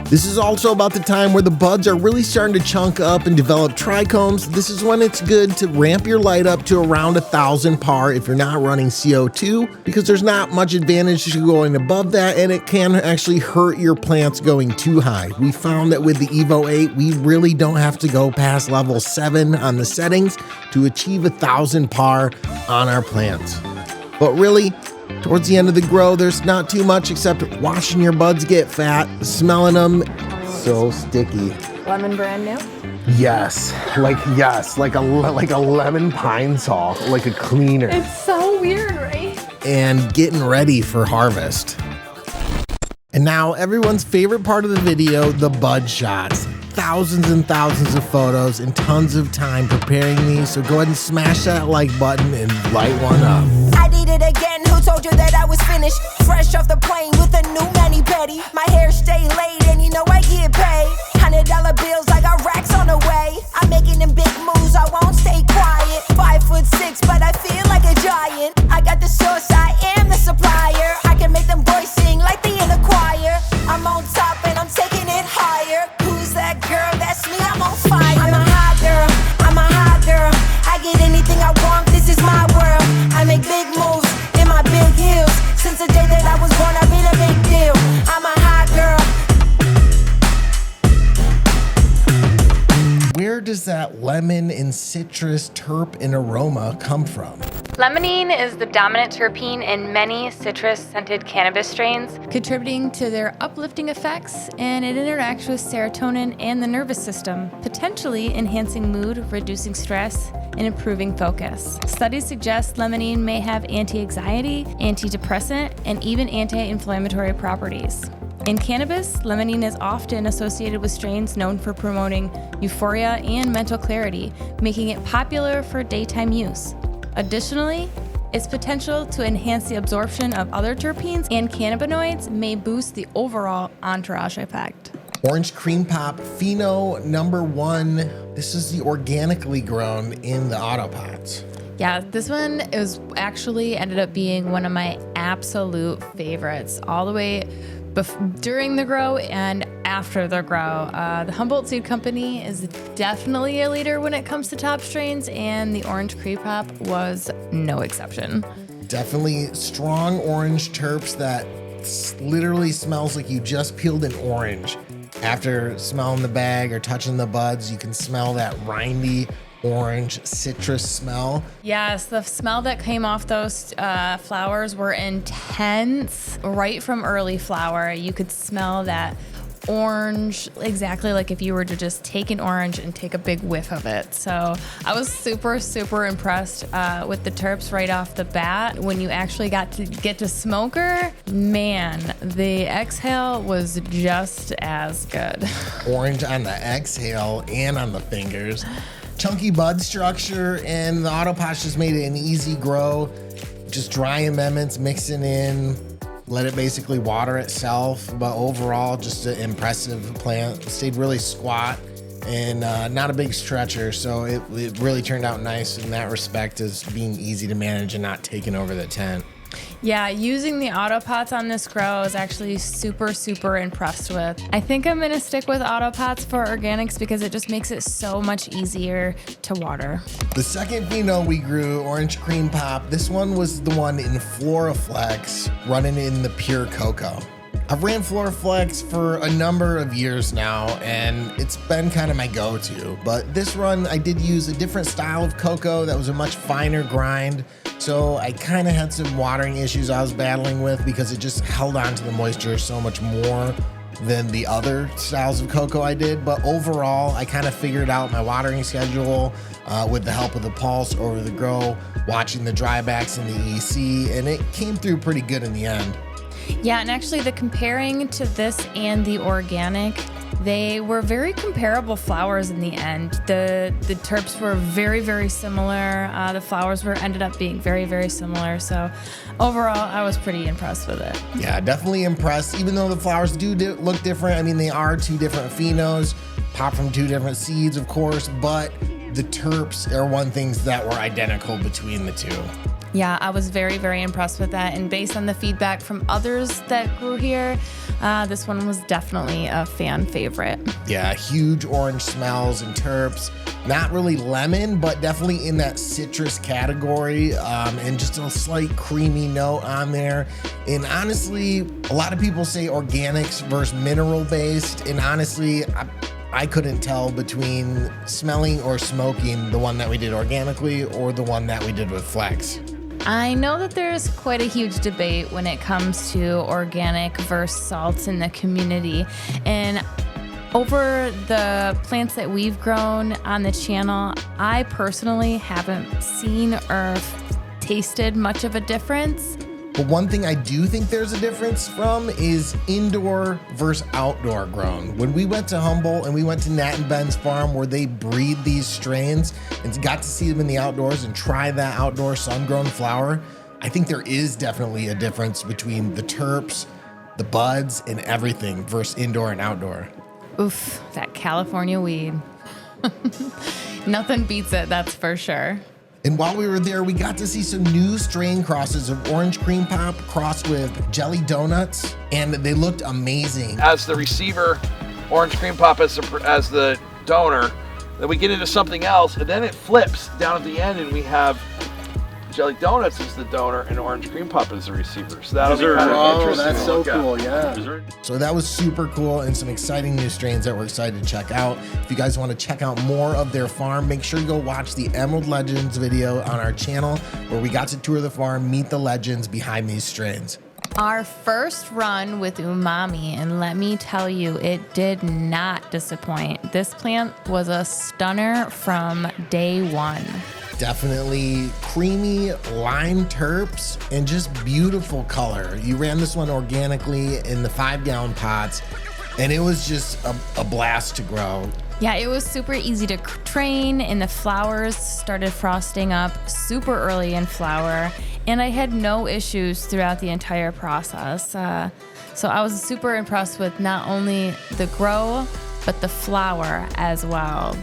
This is also about the time where the buds are really starting to chunk up and develop trichomes. This is when it's good to ramp your light up to around 1,000 par if you're not running CO2, because there's not much advantage to going above that, and it can actually hurt your plants going too high. We found that with the Evo 8, we really don't have to go past level 7 on the settings to achieve 1,000 par on our plants. But really, towards the end of the grow, there's not too much except watching your buds get fat, smelling them. So sticky. Lemon brand new? Yes, like a lemon pine sol, like a cleaner. It's so weird, right? And getting ready for harvest. And now everyone's favorite part of the video, the bud shots. Thousands and thousands of photos and tons of time preparing these, so go ahead and smash that like button and light one up. I did it again, who told you that I was finished? Fresh off the plane with a new mani-pedi. My hair stay laid and you know I get paid. $100 bills, I got racks on the way. I'm making them big moves, I won't stay quiet. 5'6", but I feel like a giant. I got the source, I am the supplier. I can make them boys sing like they in a choir. I'm on top and I'm taking it higher. Who's that girl? That's me, I'm on fire. I'm a hot girl, I'm a hot girl. I get anything I want, this is my world. I make big moves in my big heels. Since the day that I was born, I've been a big deal. I'm a hot girl. Where does that lemon and citrus terp and aroma come from? Limonene is the dominant terpene in many citrus-scented cannabis strains, contributing to their uplifting effects, and it interacts with serotonin and the nervous system, potentially enhancing mood, reducing stress, and improving focus. Studies suggest limonene may have anti-anxiety, antidepressant, and even anti-inflammatory properties. In cannabis, limonene is often associated with strains known for promoting euphoria and mental clarity, making it popular for daytime use. Additionally, its potential to enhance the absorption of other terpenes and cannabinoids may boost the overall entourage effect. Orange Cream Pop Pheno #1. This is the organically grown in the Autopots. Yeah, this one is actually ended up being one of my absolute favorites all the way during the grow and after the grow. The Humboldt Seed Company is definitely a leader when it comes to top strains, and the Orange Cream Pop was no exception. Definitely strong orange terps that literally smells like you just peeled an orange. After smelling the bag or touching the buds, you can smell that rindy orange citrus smell. Yes, the smell that came off those flowers were intense. Right from early flower, you could smell that orange, exactly like if you were to just take an orange and take a big whiff of it. So I was super, super impressed with the terps right off the bat. When you actually got to get to smoker, man, the exhale was just as good. Orange on the exhale and on the fingers. Chunky bud structure, and the Autopots just made it an easy grow. Just dry amendments, mixing in, let it basically water itself. But overall, just an impressive plant. Stayed really squat and not a big stretcher. So it really turned out nice in that respect, as being easy to manage and not taking over the tent. Yeah, using the Autopots on this grow I was actually super, super impressed with. I think I'm gonna stick with Autopots for organics because it just makes it so much easier to water. The second Pheno we grew, Orange Cream Pop, this one was the one in Floraflex, running in the pure cocoa. I've ran Floraflex for a number of years now, and it's been kind of my go-to. But this run, I did use a different style of cocoa that was a much finer grind. So I kind of had some watering issues I was battling with because it just held on to the moisture so much more than the other styles of cocoa I did. But overall, I kind of figured out my watering schedule with the help of the Pulse over the grow, watching the drybacks in the EC, and it came through pretty good in the end. Yeah, and actually the comparing to this and the organic, they were very comparable flowers in the end. The terps were very, very similar. The flowers ended up being very, very similar. So overall, I was pretty impressed with it. Yeah, definitely impressed. Even though the flowers do look different. I mean, they are two different phenos, pop from two different seeds, of course, but the terps are one things that were identical between the two. Yeah, I was very, very impressed with that. And based on the feedback from others that grew here, this one was definitely a fan favorite. Yeah, huge orange smells and terps. Not really lemon, but definitely in that citrus category, and just a slight creamy note on there. And honestly, a lot of people say organics versus mineral-based, and honestly, I couldn't tell between smelling or smoking the one that we did organically or the one that we did with Flex. I know that there's quite a huge debate when it comes to organic versus salts in the community. And over the plants that we've grown on the channel, I personally haven't seen or tasted much of a difference. But one thing I do think there's a difference from is indoor versus outdoor grown. When we went to Humboldt and we went to Nat and Ben's farm where they breed these strains and got to see them in the outdoors and try that outdoor sun-grown flower, I think there is definitely a difference between the terps, the buds, and everything versus indoor and outdoor. Oof, that California weed. Nothing beats it, that's for sure. And while we were there, we got to see some new strain crosses of Orange Cream Pop crossed with Jelly Donuts, and they looked amazing. As the receiver, Orange Cream Pop as the donor, then we get into something else, and then it flips down at the end, and we have Jelly Donuts is the donor and Orange Cream Pup is the receiver. So that'll be kind of interesting. That's to so look at. cool, yeah. So that was super cool and some exciting new strains that we're excited to check out. If you guys want to check out more of their farm, make sure you go watch the Emerald Legends video on our channel where we got to tour the farm, meet the legends behind these strains. Our first run with Umami, and let me tell you, it did not disappoint. This plant was a stunner from day one. Definitely creamy lime terps and just beautiful color. You ran this one organically in the 5-gallon pots, and it was just a blast to grow. Yeah, it was super easy to train, and the flowers started frosting up super early in flower, and I had no issues throughout the entire process. So I was super impressed with not only the grow, but the flower as well.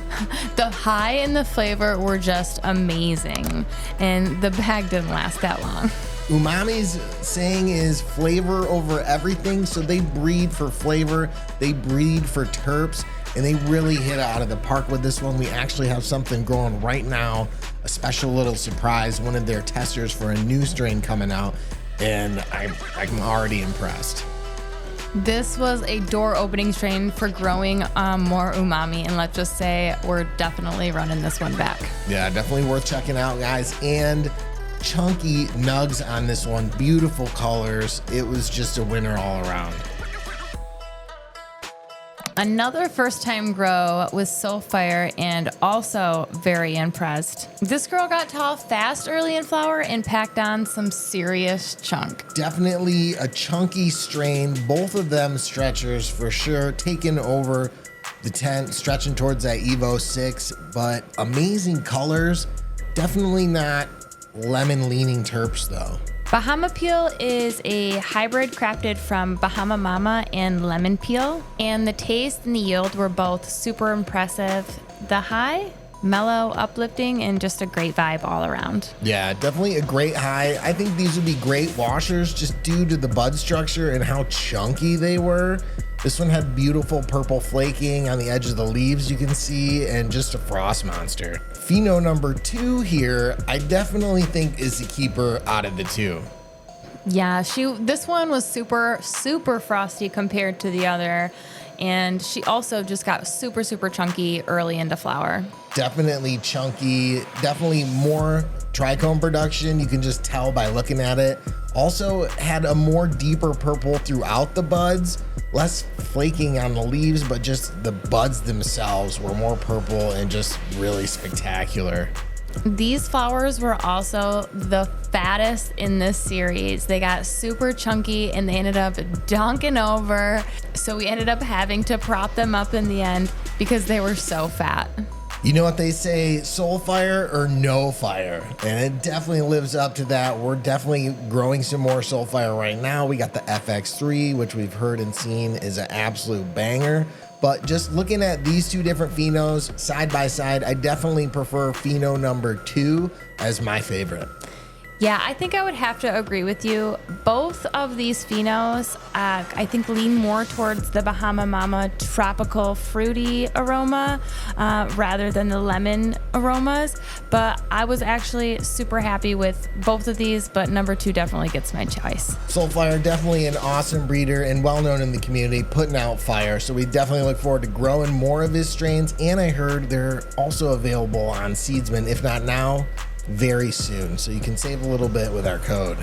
The high and the flavor were just amazing, and the bag didn't last that long. Umami's saying is flavor over everything, so they breed for flavor, they breed for terps, and they really hit out of the park with this one. We actually have something growing right now, a special little surprise, one of their testers for a new strain coming out, and I'm already impressed. This was a door-opening strain for growing more Umami, and let's just say we're definitely running this one back. Yeah, definitely worth checking out, guys. And chunky nugs on this one, beautiful colors. It was just a winner all around. Another first-time grow was Solfire, and also very impressed. This girl got tall fast early in flower and packed on some serious chunk. Definitely a chunky strain. Both of them stretchers for sure, taking over the tent, stretching towards that Evo 6, but amazing colors. Definitely not lemon-leaning terps though. Bahama Peel is a hybrid crafted from Bahama Mama and Lemon Peel, and the taste and the yield were both super impressive. The high, mellow, uplifting, and just a great vibe all around. Yeah, definitely a great high. I think these would be great washers just due to the bud structure and how chunky they were. This one had beautiful purple flaking on the edge of the leaves you can see, and just a frost monster. Pheno number 2 here, I definitely think is the keeper out of the two. Yeah, this one was super frosty compared to the other, and she also just got super chunky early into flower. Definitely chunky, definitely more trichome production. You can just tell by looking at it. Also had a more deeper purple throughout the buds, less flaking on the leaves, but just the buds themselves were more purple and just really spectacular. These flowers were also the fattest in this series. They got super chunky and they ended up dunking over. So we ended up having to prop them up in the end because they were so fat. You know what they say, Solfire or no fire, and it definitely lives up to that. We're definitely growing some more Solfire right now. We got the FX3, which we've heard and seen is an absolute banger. But just looking at these two different Phenos side by side, I definitely prefer Pheno number 2 as my favorite. Yeah, I think I would have to agree with you. Both of these Phenos, I think, lean more towards the Bahama Mama tropical fruity aroma rather than the lemon aromas. But I was actually super happy with both of these, but number 2 definitely gets my choice. Solfire, definitely an awesome breeder and well-known in the community, putting out fire. So we definitely look forward to growing more of his strains. And I heard they're also available on Seedsman, if not now, very soon, so you can save a little bit with our code.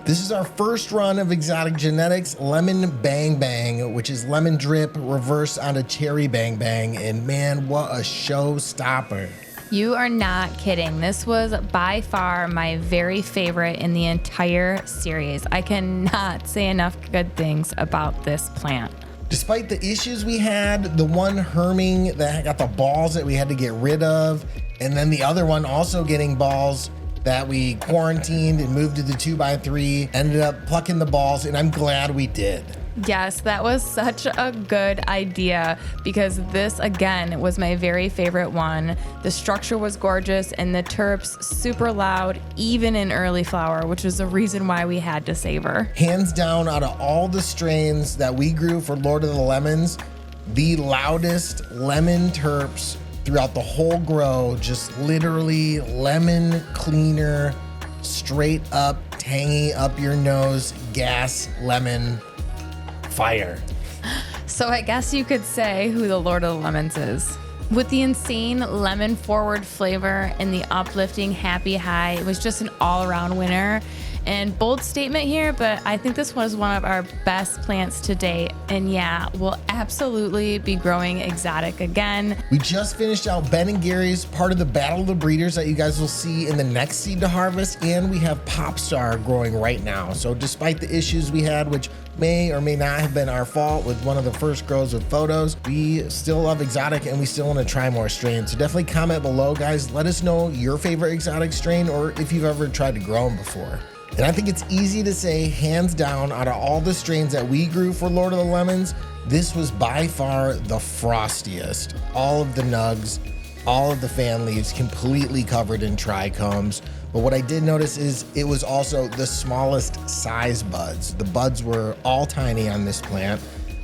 This is our first run of exotic genetics, Lemon Bang Bang, which is lemon drip reversed onto cherry bang bang, and man, what a showstopper. You are not kidding. This was by far my very favorite in the entire series. I cannot say enough good things about this plant. Despite the issues we had, the one herming that got the balls that we had to get rid of, and then the other one also getting balls that we quarantined and moved to the 2x3, ended up plucking the balls, and I'm glad we did. Yes, that was such a good idea because this, again, was my very favorite one. The structure was gorgeous and the terps super loud, even in early flower, which is the reason why we had to save her. Hands down, out of all the strains that we grew for Lord of the Lemons, the loudest lemon terps throughout the whole grow, just literally lemon cleaner, straight up, tangy, up your nose, gas, lemon, fire. So I guess you could say who the Lord of the Lemons is. With the insane lemon forward flavor and the uplifting happy high, it was just an all-around winner. And bold statement here, but I think this was one of our best plants to date. And yeah, we'll absolutely be growing exotic again. We just finished out Ben and Gary's part of the Battle of the Breeders that you guys will see in the next seed to harvest, and we have Popstar growing right now. So despite the issues we had, which may or may not have been our fault with one of the first grows with Photos, we still love exotic and we still want to try more strains. So definitely comment below, guys. Let us know your favorite exotic strain or if you've ever tried to grow them before. And I think it's easy to say, hands down, out of all the strains that we grew for Lord of the Lemons, this was by far the frostiest. All of the nugs, all of the fan leaves completely covered in trichomes. But what I did notice is it was also the smallest size buds. The buds were all tiny on this plant,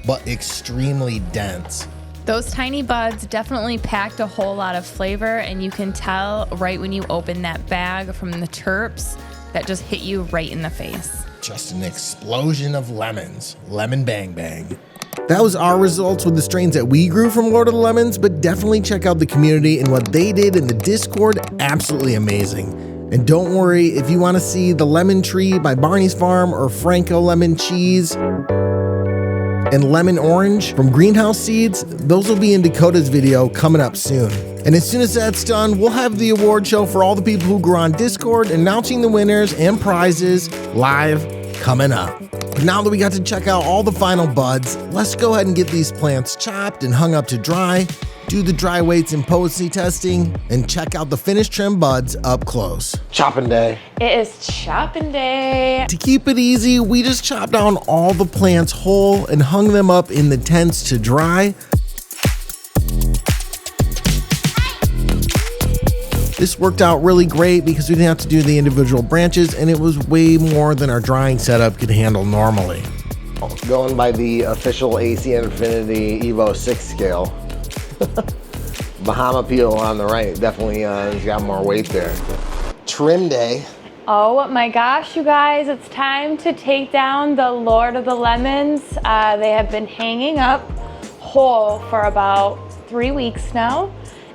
but extremely dense. Those tiny buds definitely packed a whole lot of flavor, and you can tell right when you open that bag from the Terps that just hit you right in the face. Just an explosion of lemons. Lemon bang bang. That was our results with the strains that we grew from Lord of the Lemons, but definitely check out the community and what they did in the Discord. Absolutely amazing. And don't worry, if you want to see the Lemon Tree by Barney's Farm or Franco Lemon Cheese and Lemon Orange from Greenhouse Seeds, those will be in Dakota's video coming up soon. And as soon as that's done, we'll have the award show for all the people who grew on Discord, announcing the winners and prizes live coming up. But now that we got to check out all the final buds, let's go ahead and get these plants chopped and hung up to dry, do the dry weights and potency testing, and check out the finished trim buds up close. Chopping day. It is chopping day. To keep it easy, we just chopped down all the plants whole and hung them up in the tents to dry. This worked out really great because we didn't have to do the individual branches, and it was way more than our drying setup could handle normally. Going by the official ACINIFNITY Evo 6 scale. Bahama peel on the right, definitely has got more weight there. Trim day. Oh my gosh, you guys, it's time to take down the Lord of the Lemons. They have been hanging up whole for about 3 weeks now,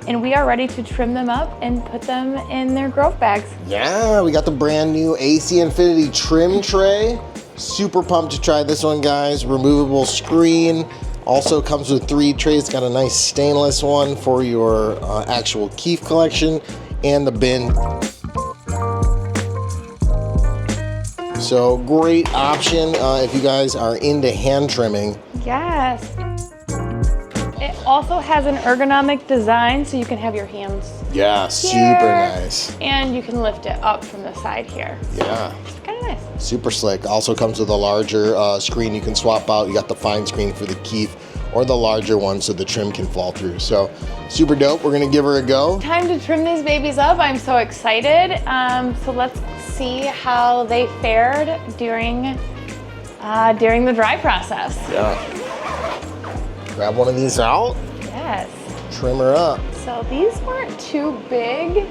and we are ready to trim them up and put them in their growth bags. Yeah, we got the brand new ACINIFNITY trim tray. Super pumped to try this one, guys. Removable screen. Also comes with 3 trays. Got a nice stainless one for your actual keef collection and the bin. So great option if you guys are into hand trimming. Yes. It also has an ergonomic design so you can have your hands Yeah, here, super nice. and you can lift it up from the side here. Yeah, It's kind of nice. super slick. Also comes with a larger screen you can swap out. You got the fine screen for the keef or the larger one so the trim can fall through. So super dope. We're gonna give her a go. Time to trim these babies up. I'm so excited. So let's see how they fared during the dry process. Yeah. Grab one of these out, Yes. trim her up. So these weren't too big.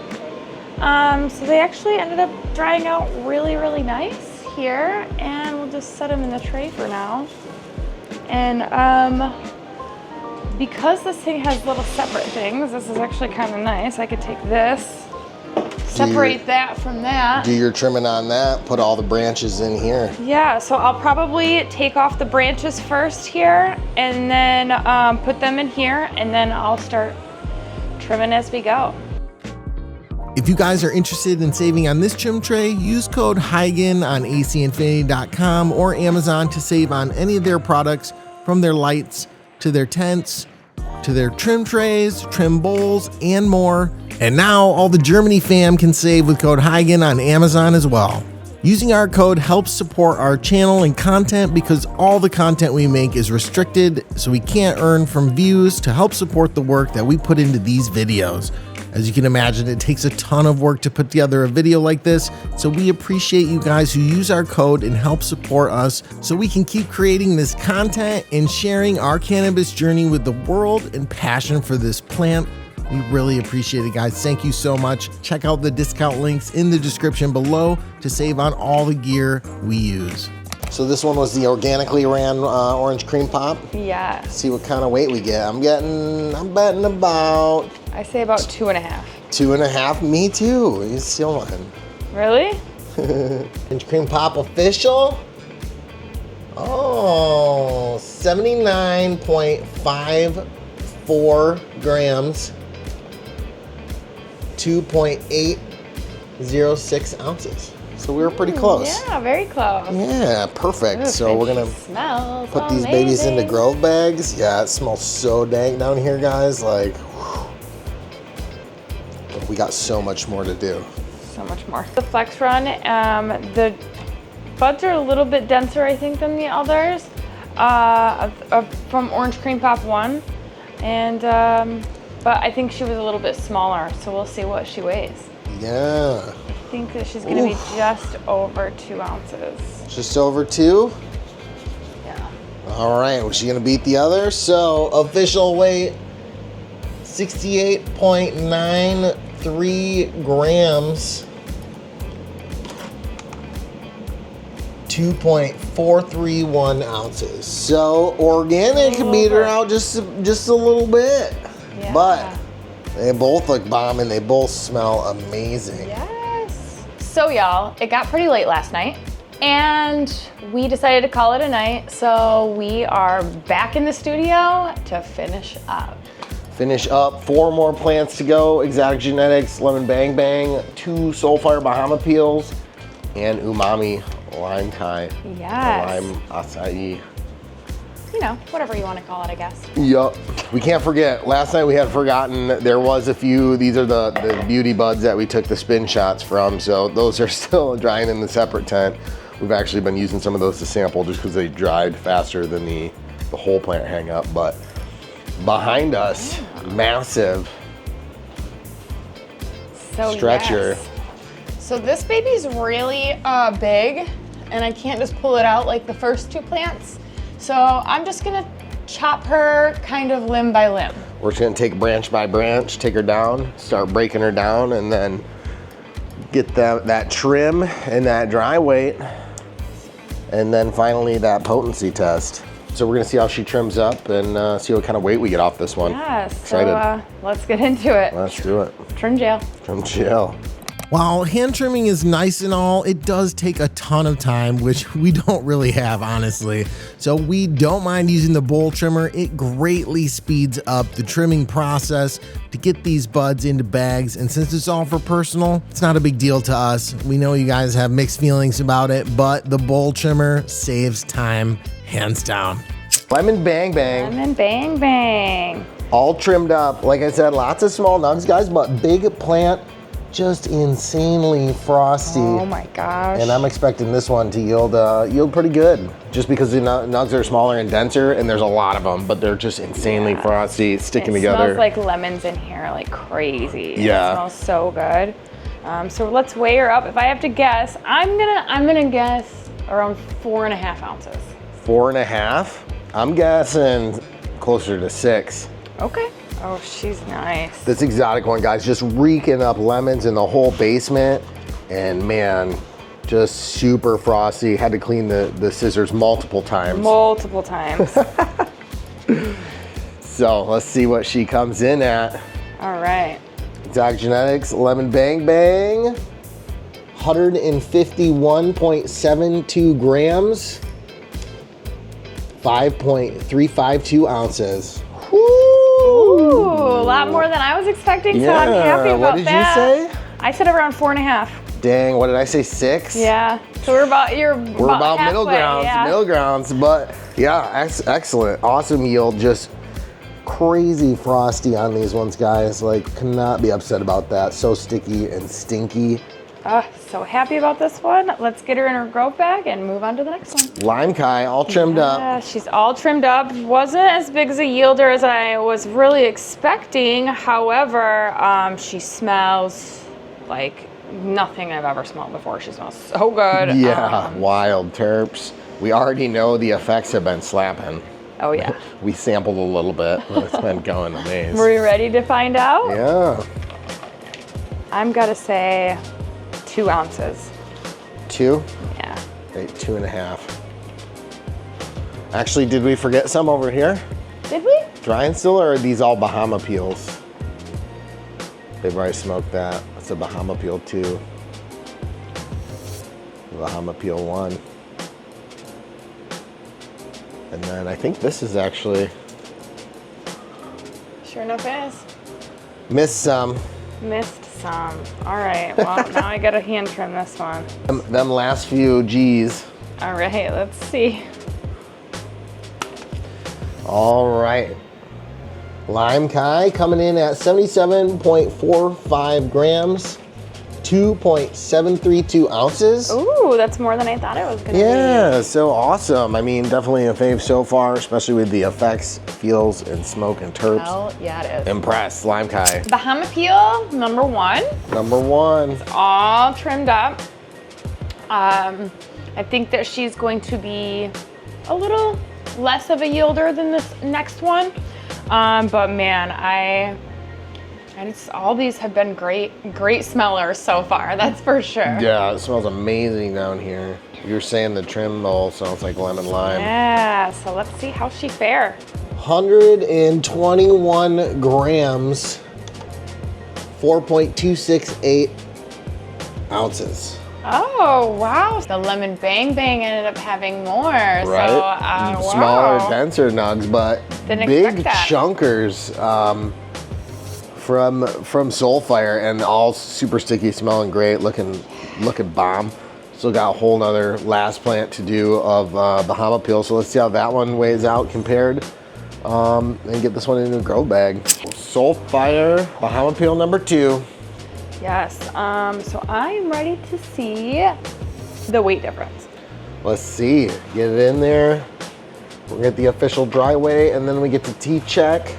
So they actually ended up drying out really, really nice here. And we'll just set them in the tray for now. And because this thing has little separate things, this is actually kind of nice. I could take this, separate that from that. Do your trimming on that, put all the branches in here. Yeah, so I'll probably take off the branches first here and then put them in here, and then I'll start trimming as we go. If you guys are interested in saving on this trim tray, use code Highigan on ACINIFNITY.com or Amazon to save on any of their products, from their lights to their tents to their trim trays, trim bowls, and more. And now all the Germany fam can save with code Highigan on Amazon as well. Using our code helps support our channel and content because all the content we make is restricted, so we can't earn from views to help support the work that we put into these videos. As you can imagine, it takes a ton of work to put together a video like this, so we appreciate you guys who use our code and help support us so we can keep creating this content and sharing our cannabis journey with the world and passion for this plant We really appreciate it, guys. Thank you so much. Check out the discount links in the description below to save on all the gear we use. So this one was the organically ran orange cream pop. Yeah. See what kind of weight we get. I'm betting about... I say about 2.5. 2.5, me too. You steal mine. Really? Orange cream pop official. Oh, 79.54 grams. 2.806 ounces. So we were pretty close. Yeah, very close. Yeah, perfect. Ooh, so we're gonna put these babies into grove bags. Yeah, it smells so dang down here, guys. Like, whew. We got so much more to do. So much more. The Flex Run, the buds are a little bit denser, I think, than the others from Orange Cream Pop 1. And, but I think she was a little bit smaller, so we'll see what she weighs. Yeah. I think that she's gonna be just over 2 ounces. Just over 2? Yeah. All right, was she gonna beat the other? So official weight, 68.93 grams. 2.431 ounces. So organic beat her out just a little bit. Yeah. But they both look bomb and they both smell amazing. Yes. So y'all, it got pretty late last night and we decided to call it a night. So we are back in the studio to finish up. Finish up 4 more plants to go. Exotic Genetics, Lemon Bang Bang, 2 Solfire Bahama peels, and Umami Limecai. Yes. Lime acai. You know, whatever you want to call it, I guess. Yup. We can't forget, last night we had forgotten there was a few, these are the beauty buds that we took the spin shots from, so those are still drying in the separate tent. We've actually been using some of those to sample just because they dried faster than the whole plant hang up, but behind us, massive stretcher. Yes. So this baby's really big and I can't just pull it out like the first 2 plants. So I'm just gonna chop her kind of limb by limb. We're just gonna take branch by branch, take her down, start breaking her down, and then get that trim and that dry weight, and then finally that potency test. So we're gonna see how she trims up and see what kind of weight we get off this one. Yes, Excited. so let's get into it. Let's do it. Trim gel. Trim gel. While hand trimming is nice and all, it does take a ton of time, which we don't really have, honestly. So we don't mind using the bowl trimmer. It greatly speeds up the trimming process to get these buds into bags. And since it's all for personal, it's not a big deal to us. We know you guys have mixed feelings about it, but the bowl trimmer saves time, hands down. Lemon Bang Bang. Lemon Bang Bang. All trimmed up. Like I said, lots of small nugs, guys, but big plant. Just insanely frosty. Oh my gosh. And I'm expecting this one to yield pretty good. Just because the nugs are smaller and denser and there's a lot of them, but they're just insanely frosty, sticking together. It smells like lemons in here, like crazy. Yeah. It smells so good. So let's weigh her up. If I have to guess, I'm gonna guess around 4.5 ounces. 4.5? I'm guessing closer to 6. Okay. Oh, she's nice. This exotic one, guys, just reeking up lemons in the whole basement. And man, just super frosty. Had to clean the scissors multiple times. Multiple times. So let's see what she comes in at. All right. Exotic Genetics, Lemon Bang Bang. 151.72 grams. 5.352 ounces. Ooh, a lot more than I was expecting, so I'm happy about that. What did you say? I said around 4.5. Dang, what did I say, 6? Yeah, so we're about middle grounds, yeah. middle grounds, but yeah, excellent, awesome yield, just crazy frosty on these ones, guys. Like, cannot be upset about that. So sticky and stinky. So happy about this one. Let's get her in her grove bag and move on to the next one. Limecai, all trimmed up. Yeah, she's all trimmed up. Wasn't as big as a yielder as I was really expecting. However, she smells like nothing I've ever smelled before. She smells so good. Yeah, wild terps. We already know the effects have been slapping. Oh yeah. We sampled a little bit, but it's been going amazing. Were you ready to find out? Yeah. I'm gonna say 2 ounces. 2? Yeah. Okay, 2.5. Actually, did we forget some over here? Did we? Dry and still, or are these all Bahama peels? They've already smoked that. That's a Bahama peel 2. Bahama peel 1. And then I think this is actually... Sure enough is. Missed some. Missed some. All right, well, now I gotta hand trim this one. Them last few G's. All right, let's see. All right. Limecai coming in at 77.45 grams, 2.732 ounces. Ooh, that's more than I thought it was gonna be. Yeah, so awesome. I mean, definitely a fave so far, especially with the effects, feels, and smoke and terps. Hell yeah, it is. Impressed, Limecai. Bahama peel, number 1. Number 1. All trimmed up. I think that she's going to be a little less of a yielder than this next one. But man, all these have been great smellers so far, that's for sure. Yeah, it smells amazing down here. You're saying the trim bowl sounds like lemon lime. Yeah, so let's see how she fare. 121 grams, 4.268 ounces. Oh, wow. The Lemon Bang Bang ended up having more. Right? So, wow. Smaller, denser nugs, but Didn't big expect that. chunkers from Solfire, and all super sticky, smelling great, looking bomb. Still got a whole nother last plant to do of Bahama peel, so let's see how that one weighs out compared, and get this one into a grow bag. Solfire Bahama peel number 2. Yes, so I'm ready to see the weight difference. Let's see, get it in there. We'll get the official dry weigh, and then we get to check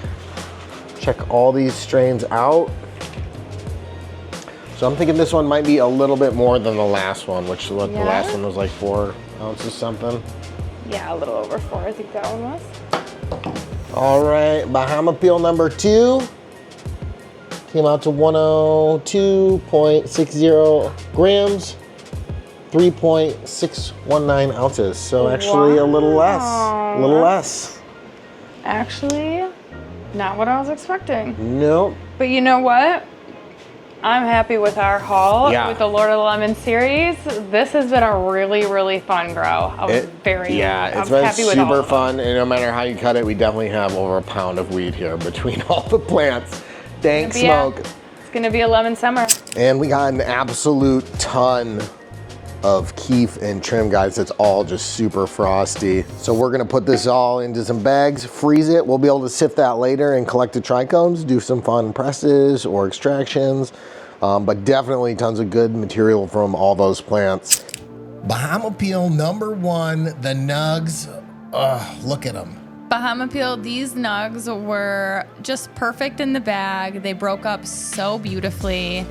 all these strains out. So I'm thinking this one might be a little bit more than the last one, which what the last one was like 4 ounces something. Yeah, a little over 4, I think that one was. All right, Bahama peel number 2 came out to 102.60 grams, 3.619 ounces. So actually a little less. Actually, not what I was expecting. Nope. But you know what? I'm happy with our haul with the Lord of the Lemon series. This has been a really, really fun grow. It's been super fun, and no matter how you cut it, we definitely have over a pound of weed here between all the plants. Dank smoke. It's gonna be a lemon summer. And we got an absolute ton of keef and trim, guys. It's all just super frosty. So we're gonna put this all into some bags, freeze it. We'll be able to sift that later and collect the trichomes, do some fun presses or extractions. But definitely tons of good material from all those plants. Bahama peel number 1, the nugs. Look at them. Bahama peel, these nugs were just perfect in the bag. They broke up so beautifully,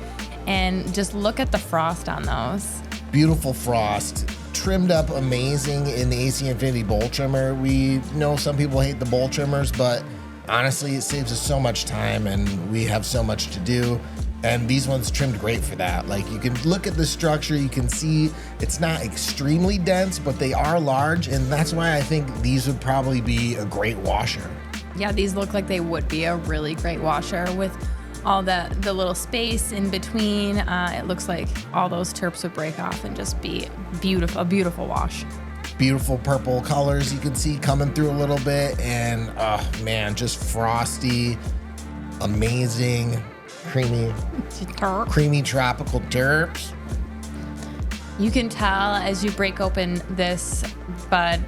and just look at the frost on those. Beautiful frost, trimmed up amazing in the ACINIFNITY bowl trimmer. We know some people hate the bowl trimmers, but honestly, it saves us so much time and we have so much to do. And these ones trimmed great for that. Like, you can look at the structure, you can see it's not extremely dense, but they are large, and that's why I think these would probably be a great washer. Yeah, these look like they would be a really great washer with all the little space in between. It looks like all those terps would break off and just be beautiful, a beautiful wash. Beautiful purple colors you can see coming through a little bit, and oh man, just frosty, amazing. Creamy tropical terps. You can tell as you break open this bud,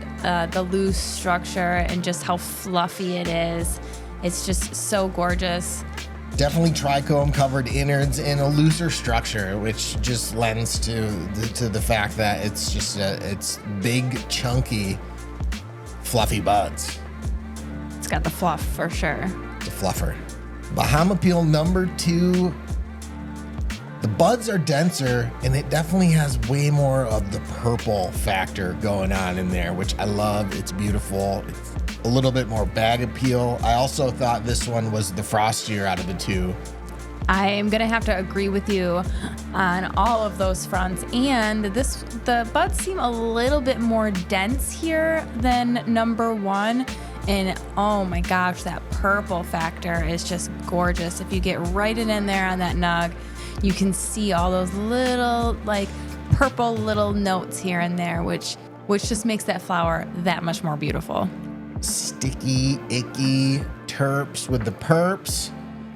the loose structure and just how fluffy it is. It's just so gorgeous. Definitely trichome covered innards in a looser structure, which just lends to the fact that it's just it's big, chunky, fluffy buds. It's got the fluff for sure. The fluffer. Bahama peel number 2. The buds are denser, and it definitely has way more of the purple factor going on in there, which I love. It's beautiful. It's a little bit more bag appeal. I also thought this one was the frostier out of the two. I'm gonna have to agree with you on all of those fronts. And the buds seem a little bit more dense here than number one. And oh my gosh, that purple factor is just gorgeous. If you get right in there on that nug, you can see all those little like purple little notes here and there, which just makes that flower that much more beautiful. Sticky, icky, terps with the perps.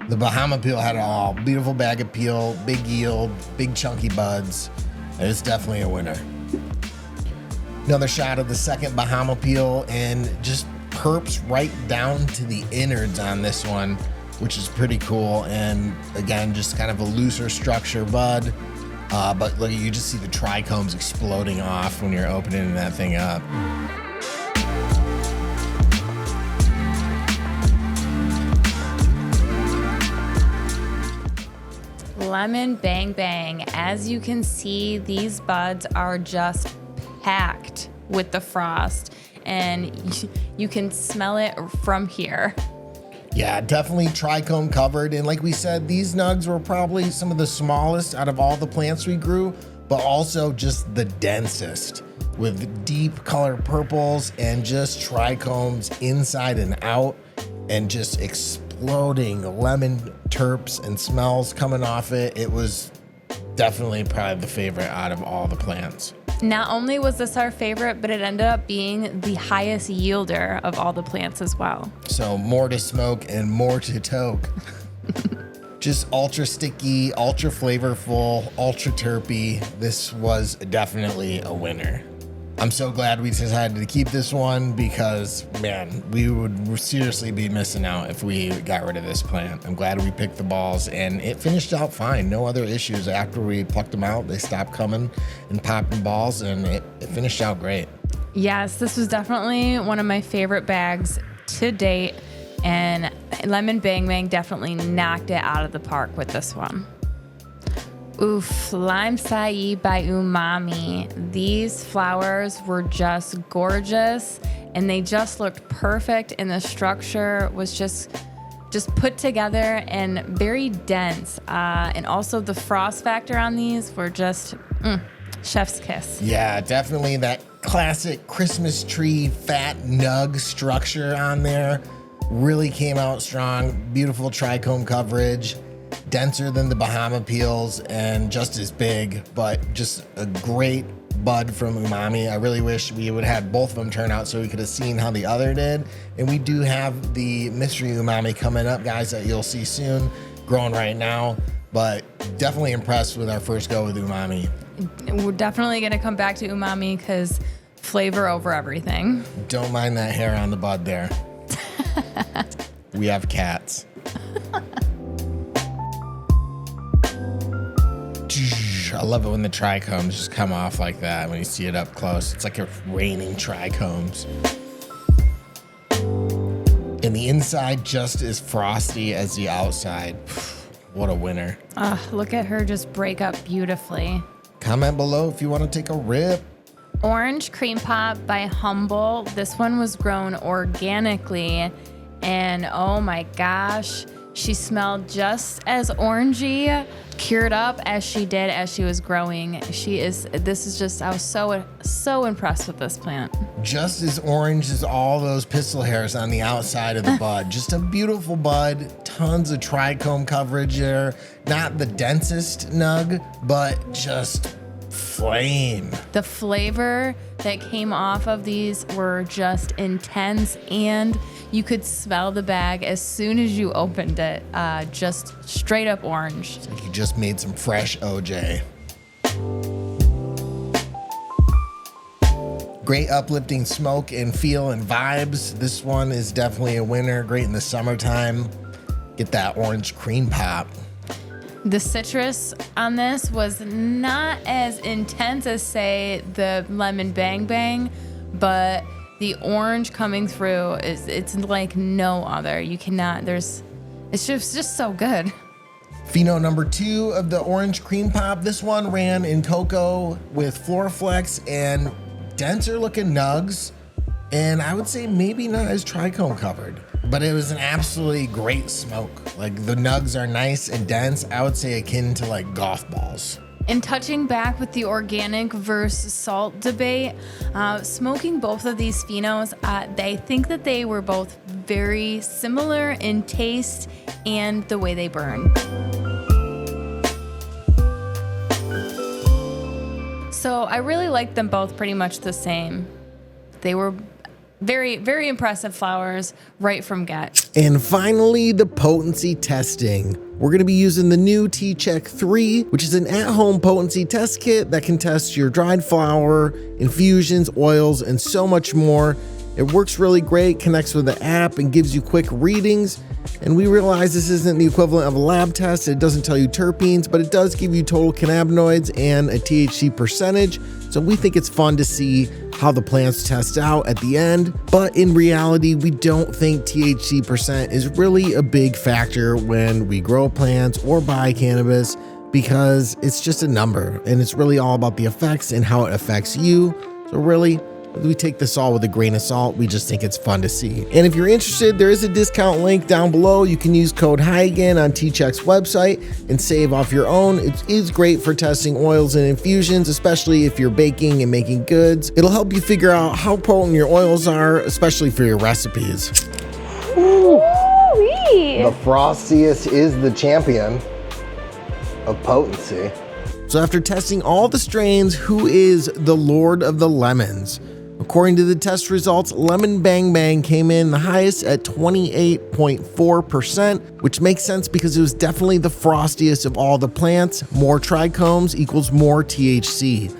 The Bahama peel had it all. Beautiful bag appeal, big yield, big chunky buds. It's definitely a winner. Another shot of the second Bahama peel, and just perps right down to the innards on this one, which is pretty cool. And again, just kind of a looser structure bud. But look, you just see the trichomes exploding off when you're opening that thing up. Lemon Bang Bang. As you can see, these buds are just packed with the frost, and you can smell it from here. Yeah, definitely trichome covered. And like we said, these nugs were probably some of the smallest out of all the plants we grew, but also just the densest, with deep color purples and just trichomes inside and out, and just exploding lemon terps and smells coming off it. It was definitely probably the favorite out of all the plants. Not only was this our favorite, but it ended up being the highest yielder of all the plants as well. So more to smoke and more to toke. Just ultra sticky, ultra flavorful, ultra terpy. This was definitely a winner. I'm so glad we decided to keep this one because, man, we would seriously be missing out if we got rid of this plant. I'm glad we picked the balls, and it finished out fine. No other issues. After we plucked them out, they stopped coming and popping balls, and it finished out great. Yes, this was definitely one of my favorite bags to date, and Lemon Bang Bang definitely knocked it out of the park with this one. Oof, Limecai by Umami. These flowers were just gorgeous, and they just looked perfect, and the structure was just put together and very dense. And also the frost factor on these were just chef's kiss. Yeah, definitely that classic Christmas tree fat nug structure on there. Really came out strong. Beautiful trichome coverage. Denser than the Bahama peels and just as big, but just a great bud from Umami. I really wish we would have had both of them turn out so we could have seen how the other did. And we do have the mystery Umami coming up, guys, that you'll see soon, growing right now. But definitely impressed with our first go with Umami. We're definitely going to come back to Umami because flavor over everything. Don't mind that hair on the bud there. We have cats. I love it when the trichomes just come off like that when you see it up close. It's like it's raining trichomes. And the inside just as frosty as the outside. What a winner. Look at her just break up beautifully. Comment below if you want to take a rip. Orange Cream Pop by Humboldt. This one was grown organically, and oh my gosh, she smelled just as orangey, cured up as she did as she was growing. I was so impressed with this plant. Just as orange as all those pistil hairs on the outside of the bud. Just a beautiful bud, tons of trichome coverage there. Not the densest nug, but just flame. The flavor that came off of these were just intense, and you could smell the bag as soon as you opened it. Just straight up orange. It's like you just made some fresh OJ. Great uplifting smoke and feel and vibes. This one is definitely a winner. Great in the summertime. Get that orange cream pop. The citrus on this was not as intense as, say, the Lemon Bang Bang, but the orange coming through it's like no other. You cannot, it's just so good. Pheno number 2 of the orange cream pop. This one ran in cocoa with Floraflex and denser looking nugs. And I would say maybe not as trichome covered, but it was an absolutely great smoke. Like the nugs are nice and dense. I would say akin to like golf balls. And touching back with the organic versus salt debate, smoking both of these Phenos, I think that they were both very similar in taste and the way they burn. So I really like them both pretty much the same. They were very, very impressive flowers right from get. And finally, the potency testing. We're going to be using the new T-Check 3, which is an at-home potency test kit that can test your dried flower, infusions, oils, and so much more. It works really great, connects with the app, and gives you quick readings. And we realize this isn't the equivalent of a lab test. It doesn't tell you terpenes, but it does give you total cannabinoids and a THC percentage. So we think it's fun to see how the plants test out at the end. But in reality, we don't think THC percent is really a big factor when we grow plants or buy cannabis, because it's just a number and it's really all about the effects and how it affects you. So really, we take this all with a grain of salt. We just think it's fun to see. And if you're interested, there is a discount link down below. You can use code Highigan on T-Check's website and save off your own. It is great for testing oils and infusions, especially if you're baking and making goods. It'll help you figure out how potent your oils are, especially for your recipes. Ooh-wee. The frostiest is the champion of potency. So after testing all the strains, who is the Lord of the Lemons? According to the test results, Lemon Bang Bang came in the highest at 28.4%, which makes sense because it was definitely the frostiest of all the plants. More trichomes equals more THC.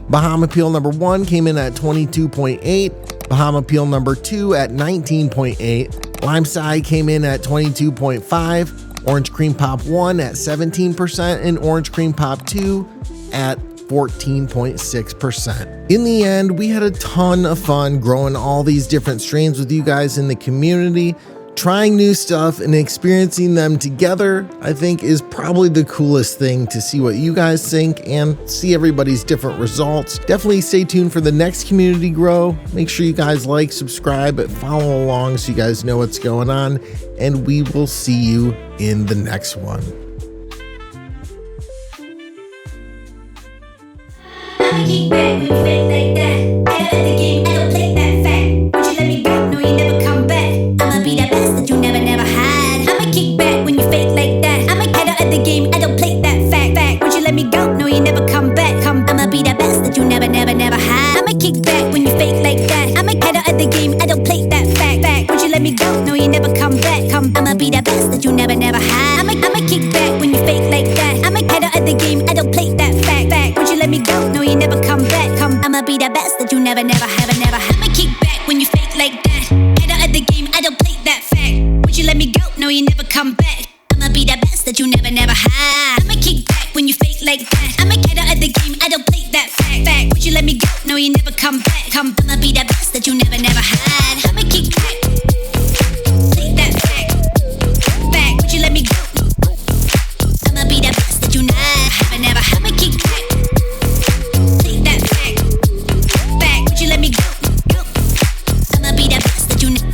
Bahama Peel number 1 came in at 22.8, Bahama Peel number 2 at 19.8, Limecai came in at 22.5, Orange Cream Pop 1 at 17%, and Orange Cream Pop 2 at 14.6%. In the end, we had a ton of fun growing all these different strains with you guys in the community. Trying new stuff and experiencing them together, I think, is probably the coolest thing, to see what you guys think and see everybody's different results. Definitely stay tuned for the next community grow. Make sure you guys like, subscribe, and follow along so you guys know what's going on, and we will see you in the next one. Kick back when you fake like that. Head of the game, I don't play that fact. Would you let me go? No, you never come back. I'ma be that best that you never had. I'ma kick back when you fake like that. I'm a head of the game, I don't play that fact. Would you let me go? No, you never come back. I'ma be that best that you never had. I'ma kick back when you fake like that. I'm a head of the game, I don't play that fact. Would you let me go? No, you never come back. I'ma be that best that you never had. I'ma kick back when you fake like that. I'm a head of the game, I don't play that fact. Would you let me go? No, you never come back. I'ma be the best that you never have. I'ma kick back when you fake like that. Head of the game, I don't play that fact. Would you let me go? No, you never come back. I'ma be the best that you never had. I'ma kick back when you fake like that. I'm a head of the game, I don't play that fact. Would you let me go? No, you never come back. I'ma be the best that you never had. I'ma kick back, play that fact. Would you let me go? I'ma be the best that you never have. I'ma kick back, play that fact. Would you let me go? I'ma be the best that you never.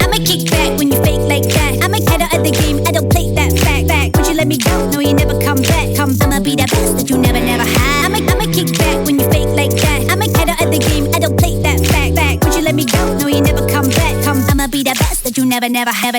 I'ma kick back when you fake like that. I'm a head of the game, I don't play that fact. Would you let me go? No, you never come back. I'ma be the best that you never had. I'ma kick back when you fake like that. I'm a head of the game, I don't play that fact. Would you let me go? No, you never come back. I'ma be the best that you never had.